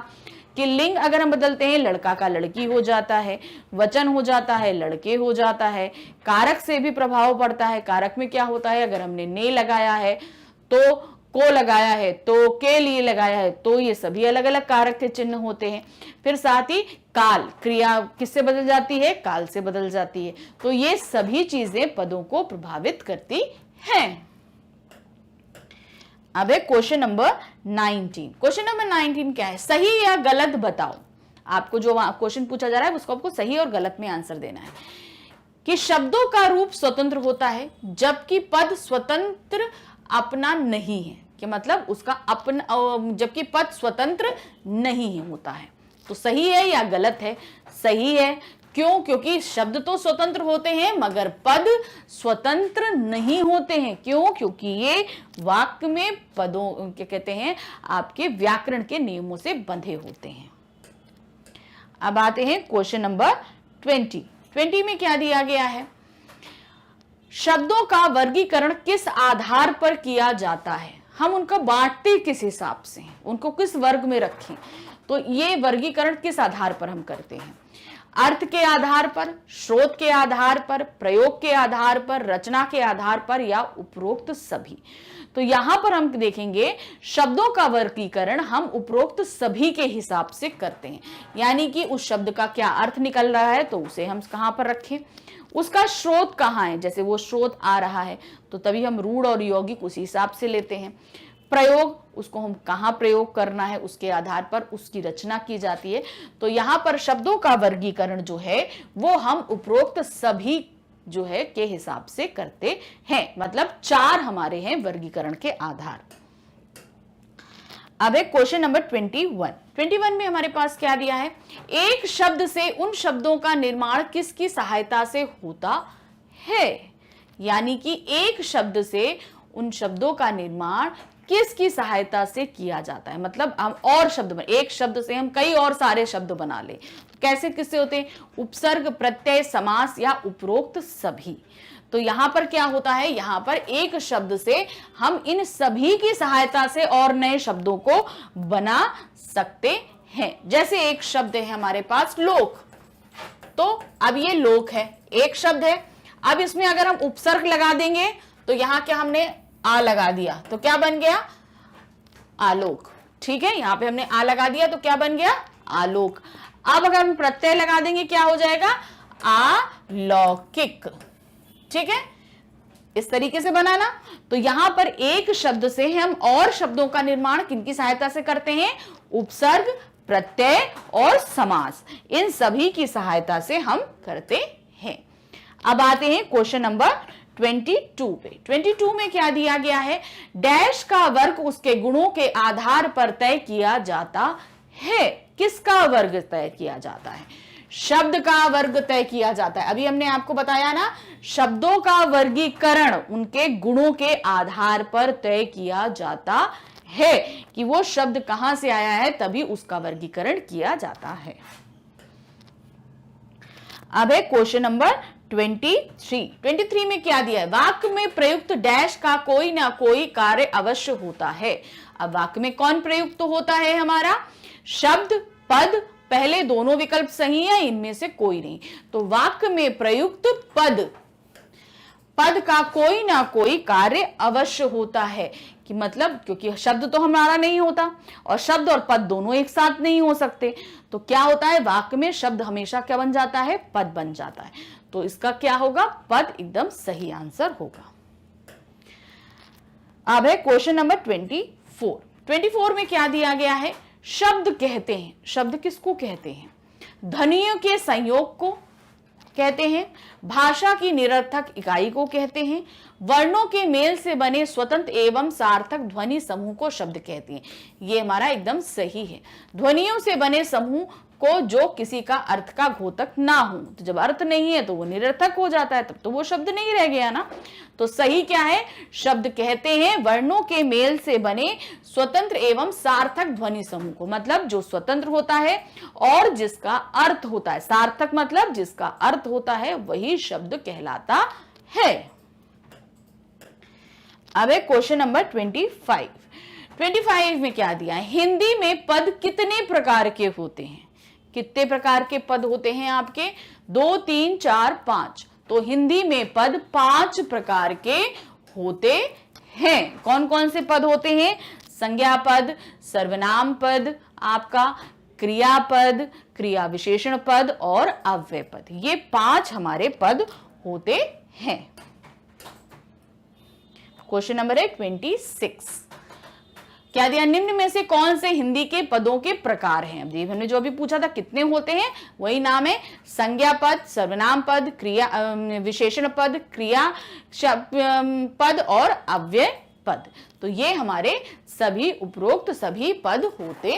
कि लिंग अगर हम बदलते हैं, लड़का का लड़की हो जाता है, वचन हो जाता है, लड़के हो जाता है। कारक से भी प्रभाव पड़ता है। कारक में क्या होता है, अगर हमने ने लगाया है तो को लगाया है, तो के लिए लगाया है, तो ये सभी अलग अलग कारक के चिन्ह होते हैं। फिर साथ ही काल, क्रिया किससे बदल जाती है, काल से बदल जाती है। तो ये सभी चीजें पदों को प्रभावित करती हैं। अब है क्वेश्चन नंबर 19। क्वेश्चन नंबर 19 क्या है, सही या गलत बताओ। आपको जो क्वेश्चन पूछा जा रहा है उसको आपको सही और गलत में आंसर देना है कि शब्दों का रूप स्वतंत्र होता है जबकि पद स्वतंत्र अपना नहीं है। कि मतलब उसका अपना, जबकि पद स्वतंत्र नहीं होता है। तो सही है या गलत है, सही है। क्यों, क्योंकि शब्द तो स्वतंत्र होते हैं मगर पद स्वतंत्र नहीं होते हैं। क्यों, क्योंकि ये वाक्य में पदों क्या कहते हैं, आपके व्याकरण के नियमों से बंधे होते हैं। अब आते हैं क्वेश्चन नंबर 20 में क्या दिया गया है, शब्दों का वर्गीकरण किस आधार पर किया जाता है। हम उनका बांटते किस हिसाब से, उनको किस वर्ग में रखें। तो ये वर्गीकरण किस आधार पर हम करते हैं, अर्थ के आधार पर, स्रोत के आधार पर, प्रयोग के आधार पर, रचना के आधार पर या उपरोक्त सभी। तो यहां पर हम देखेंगे शब्दों का वर्गीकरण हम उपरोक्त सभी के हिसाब से करते हैं। यानी कि उस शब्द का क्या अर्थ निकल रहा है तो उसे हम कहां पर रखें, उसका स्रोत कहां है, जैसे वो स्रोत आ रहा है तो तभी हम रूढ़ और यौगिक उसी हिसाब से लेते हैं। प्रयोग, उसको हम कहां प्रयोग करना है उसके आधार पर उसकी रचना की जाती है। तो यहां पर शब्दों का वर्गीकरण जो है वो हम उपरोक्त सभी जो है के हिसाब से करते हैं। मतलब 4 हमारे हैं वर्गीकरण के आधार। अब है क्वेश्चन नंबर 21 में हमारे पास क्या दिया है, एक शब्द से उन शब्दों का निर्माण किसकी सहायता से होता है। यानी कि एक शब्द से उन शब्दों का निर्माण किसकी सहायता से किया जाता है। मतलब हम और शब्द, एक शब्द से हम कई और सारे शब्द बना ले, कैसे किससे होते हैं, उपसर्ग, प्रत्यय, समास या उपरोक्त सभी। तो यहां पर क्या होता है, यहां पर एक शब्द से हम इन सभी की सहायता से और नए शब्दों को बना सकते हैं। जैसे एक शब्द है हमारे पास लोक, तो अब ये लोक है, एक शब्द है। अब इसमें अगर हम उपसर्ग लगा देंगे तो यहां क्या हमने आ लगा दिया तो क्या बन गया, आलोक। ठीक है, यहां पे हमने आ लगा दिया तो क्या बन गया, आलोक। अब अगर हम प्रत्यय लगा देंगे क्या हो जाएगा, अलौकिक। ठीक है, इस तरीके से बनाना। तो यहां पर एक शब्द से हम और शब्दों का निर्माण किनकी सहायता से करते हैं, उपसर्ग, प्रत्यय और समास, इन सभी की सहायता से हम करते हैं। अब आते हैं क्वेश्चन नंबर 22 पे। 22 में क्या दिया गया है, डैश का वर्ग उसके गुणों के आधार पर तय किया जाता है। किसका वर्ग तय किया जाता है, शब्द का वर्ग तय किया जाता है। अभी हमने आपको बताया ना, शब्दों का वर्गीकरण उनके गुणों के आधार पर तय किया जाता है कि वो शब्द कहां से आया है, तभी उसका वर्गीकरण किया जाता है। अब है क्वेश्चन नंबर 23 में क्या दिया है, वाक्य में प्रयुक्त डैश का कोई ना कोई कार्य अवश्य होता है। अब वाक्य में कौन प्रयुक्त होता है, हमारा शब्द, पद, पहले दोनों विकल्प सही है, इनमें से कोई नहीं। तो वाक्य में प्रयुक्त पद का कोई ना कोई कार्य अवश्य होता है, कि मतलब क्योंकि शब्द तो हमारा नहीं होता और शब्द और पद दोनों एक साथ नहीं हो सकते, तो क्या होता है, वाक्य में शब्द हमेशा क्या बन जाता है, पद बन जाता है। तो इसका क्या होगा, पद एकदम सही आंसर होगा। अब है क्वेश्चन नंबर 24 में क्या दिया गया है, शब्द कहते हैं, शब्द किसको कहते हैं, ध्वनियों के संयोग को कहते हैं, भाषा की निरर्थक इकाई को कहते हैं, वर्णों के मेल से बने स्वतंत्र एवं सार्थक ध्वनि समूह को शब्द कहते हैं। ये हमारा एकदम सही है। ध्वनियों से बने समूह को जो किसी का अर्थ का घोतक ना हो, तो जब अर्थ नहीं है तो वो निरर्थक हो जाता है, तब तो वो शब्द नहीं रह गया ना। तो सही क्या है, शब्द कहते हैं वर्णों के मेल से बने स्वतंत्र एवं सार्थक ध्वनि समूह को, मतलब जो स्वतंत्र होता है और जिसका अर्थ होता है, सार्थक मतलब जिसका अर्थ होता है, वही शब्द कहलाता है। अब है क्वेश्चन नंबर 25 में क्या दिया है, हिंदी में पद कितने प्रकार के होते हैं, कितने प्रकार के पद होते हैं आपके, 2 3 4 5। तो हिंदी में पद 5 प्रकार के होते हैं। कौन कौन से पद होते हैं, संज्ञा पद, सर्वनाम पद, आपका क्रियापद, क्रिया विशेषण पद और अव्यय पद, ये 5 हमारे पद होते हैं। क्वेश्चन नंबर है 26, क्या दिया, निम्न में से कौन से हिंदी के पदों के प्रकार हैं। अब हमने जो अभी पूछा था कितने होते हैं, वही नाम है, संज्ञा पद, सर्वनाम पद, क्रिया विशेषण पद, क्रिया पद और अव्यय पद। तो ये हमारे सभी उपरोक्त सभी पद होते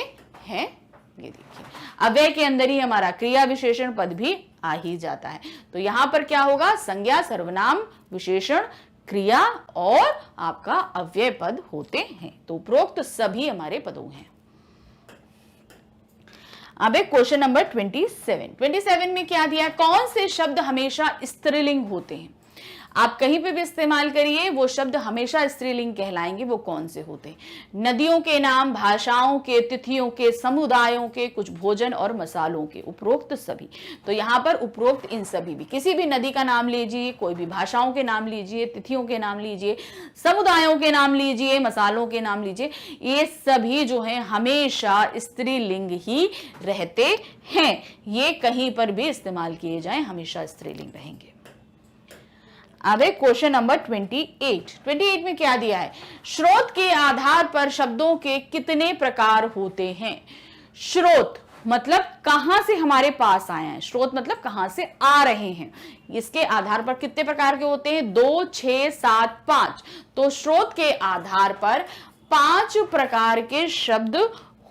हैं। ये देखिए, अव्यय के अंदर ही हमारा क्रिया विशेषण पद भी आ ही जाता है। तो यहां पर क्या होगा, संज्ञा, सर्वनाम, विशेषण, क्रिया और आपका अव्यय पद होते हैं। तो उपरोक्त सभी हमारे पदों हैं। अब एक क्वेश्चन नंबर 27 में क्या दिया, कौन से शब्द हमेशा स्त्रीलिंग होते हैं। आप कहीं पे भी इस्तेमाल करिए, वो शब्द हमेशा स्त्रीलिंग कहलाएंगे। वो कौन से होते हैं, नदियों के नाम, भाषाओं के, तिथियों के, समुदायों के, कुछ भोजन और मसालों के, उपरोक्त सभी। तो यहाँ पर उपरोक्त इन सभी भी, किसी भी नदी का नाम लीजिए, कोई भी भाषाओं के नाम लीजिए, तिथियों के नाम लीजिए, समुदायों के नाम लीजिए, मसालों के नाम लीजिए, ये सभी जो है हमेशा स्त्रीलिंग ही रहते हैं। ये कहीं पर भी इस्तेमाल किए जाएं, हमेशा स्त्रीलिंग रहेंगे। अब क्वेश्चन नंबर 28 में क्या दिया है, स्रोत के आधार पर शब्दों के कितने प्रकार होते हैं। स्रोत मतलब कहां से हमारे पास आए हैं, स्रोत मतलब कहां से आ रहे हैं, इसके आधार पर कितने प्रकार के होते हैं, 2 6 7 5। तो स्रोत के आधार पर 5 प्रकार के शब्द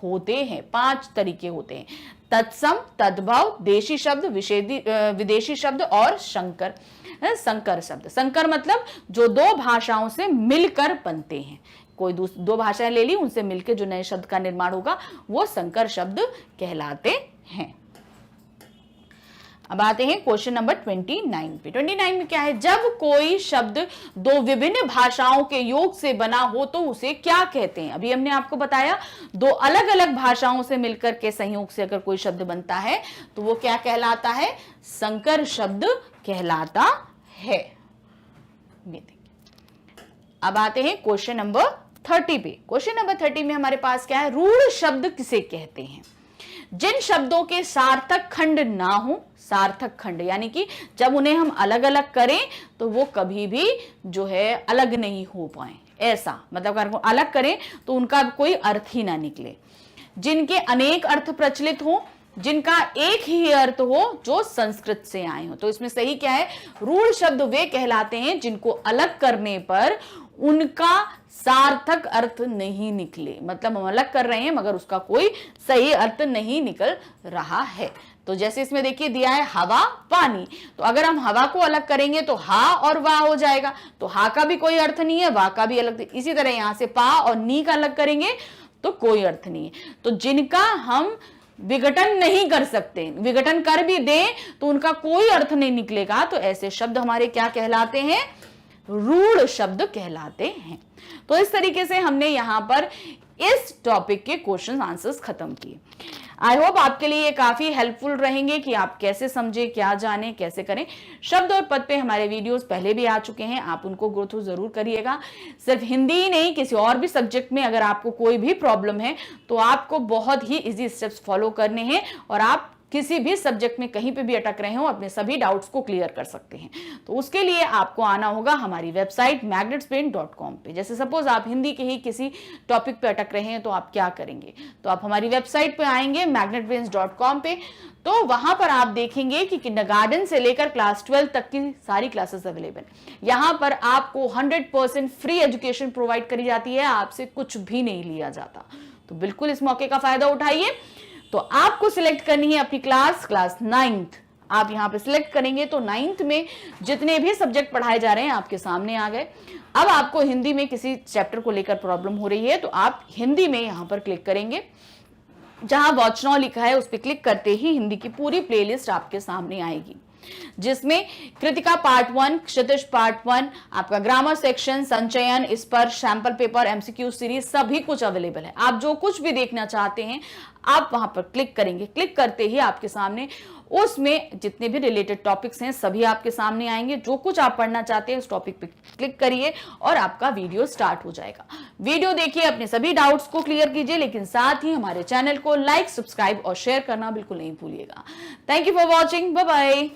होते हैं, 5 तरीके होते हैं, तत्सम, तद्भव, देशी शब्द, विदेशी शब्द और संकर शब्द। संकर मतलब जो 2 भाषाओं से मिलकर बनते हैं, कोई 2 भाषाएं ले ली, उनसे मिलकर जो नए शब्द का निर्माण होगा वो संकर शब्द कहलाते हैं। अब आते हैं क्वेश्चन नंबर 29 पे। 29 में क्या है, जब कोई शब्द 2 विभिन्न भाषाओं के योग से बना हो तो उसे क्या कहते हैं। अभी हमने आपको बताया 2 अलग अलग भाषाओं से मिलकर के संयोग से अगर कोई शब्द बनता है तो वो क्या कहलाता है, संकर शब्द कहलाता है। अब आते हैं क्वेश्चन नंबर 30 पे। क्वेश्चन नंबर 30 में हमारे पास क्या है, रूढ़ शब्द किसे कहते हैं, जिन शब्दों के सार्थक खंड ना हो। सार्थक खंड यानी कि जब उन्हें हम अलग अलग करें तो वो कभी भी जो है अलग नहीं हो पाए, ऐसा मतलब अगर वो अलग करें तो उनका कोई अर्थ ही ना निकले। जिनके अनेक अर्थ प्रचलित हो, जिनका एक ही अर्थ हो, जो संस्कृत से आए हो। तो इसमें सही क्या है, रूढ़ शब्द वे कहलाते हैं जिनको अलग करने पर उनका सार्थक अर्थ नहीं निकले, मतलब हम अलग कर रहे हैं मगर उसका कोई सही अर्थ नहीं निकल रहा है। तो जैसे इसमें देखिए दिया है हवा, पानी, तो अगर हम हवा को अलग करेंगे तो हा और वाह हो जाएगा, तो हा का भी कोई अर्थ नहीं है, वाह का भी अलग। इसी तरह यहां से पा और नी का अलग करेंगे तो कोई अर्थ नहीं है। तो जिनका हम विघटन नहीं कर सकते, विघटन कर भी दें तो उनका कोई अर्थ नहीं निकलेगा, तो ऐसे शब्द हमारे क्या कहलाते हैं, रूढ़ शब्द कहलाते हैं। तो इस तरीके से हमने यहां पर इस टॉपिक के क्वेश्चन आंसर्स खत्म किए। आई होप आपके लिए ये काफी हेल्पफुल रहेंगे कि आप कैसे समझे, क्या जाने, कैसे करें। शब्द और पद पे हमारे वीडियोस पहले भी आ चुके हैं, आप उनको गो थ्रू जरूर करिएगा। सिर्फ हिंदी ही नहीं, किसी और भी सब्जेक्ट में अगर आपको कोई भी प्रॉब्लम है तो आपको बहुत ही इजी स्टेप्स फॉलो करने हैं और आप किसी भी सब्जेक्ट में कहीं पे भी अटक रहे हो अपने सभी डाउट्स को क्लियर कर सकते हैं। तो उसके लिए आपको आना होगा हमारी वेबसाइट magnetsbrain.com पे। जैसे सपोज आप हिंदी के ही किसी टॉपिक पे अटक रहे हैं तो आप क्या करेंगे, तो आप हमारी वेबसाइट पे आएंगे magnetsbrains.com पे, तो वहां पर आप देखेंगे कि किंडरगार्टन से लेकर क्लास 12 तक की सारी क्लासेस अवेलेबल। यहां पर आपको 100% फ्री एजुकेशन प्रोवाइड करी जाती है, आपसे कुछ भी नहीं लिया जाता। तो बिल्कुल इस मौके का फायदा उठाइए। तो आपको सिलेक्ट करनी है अपनी क्लास 9th। आप यहां पे सिलेक्ट करेंगे तो 9th में जितने भी सब्जेक्ट पढ़ाए जा रहे हैं आपके सामने आ गए। अब आपको हिंदी में किसी चैप्टर को लेकर प्रॉब्लम हो रही है तो आप हिंदी में यहां पर क्लिक करेंगे, जहां वॉच नाउ लिखा है उस पर क्लिक करते ही हिंदी की पूरी प्लेलिस्ट आपके सामने आएगी, जिसमें कृतिका पार्ट 1, क्षितिज पार्ट 1, आपका ग्रामर सेक्शन, संचयन, स्पर्श, सैंपल पेपर, एमसीक्यू सीरीज, सभी कुछ अवेलेबल है। आप जो कुछ भी देखना चाहते हैं आप वहां पर क्लिक करेंगे। क्लिक करते ही आपके सामने उसमें जितने भी रिलेटेड टॉपिक्स हैं सभी आपके सामने आएंगे। जो कुछ आप पढ़ना चाहते हैं उस टॉपिक पे क्लिक करिए और आपका वीडियो स्टार्ट हो जाएगा। वीडियो देखिए, अपने सभी डाउट्स को क्लियर कीजिए, लेकिन साथ ही हमारे चैनल को लाइक, सब्सक्राइब और शेयर करना बिल्कुल नहीं भूलिएगा। Thank you for watching, bye bye.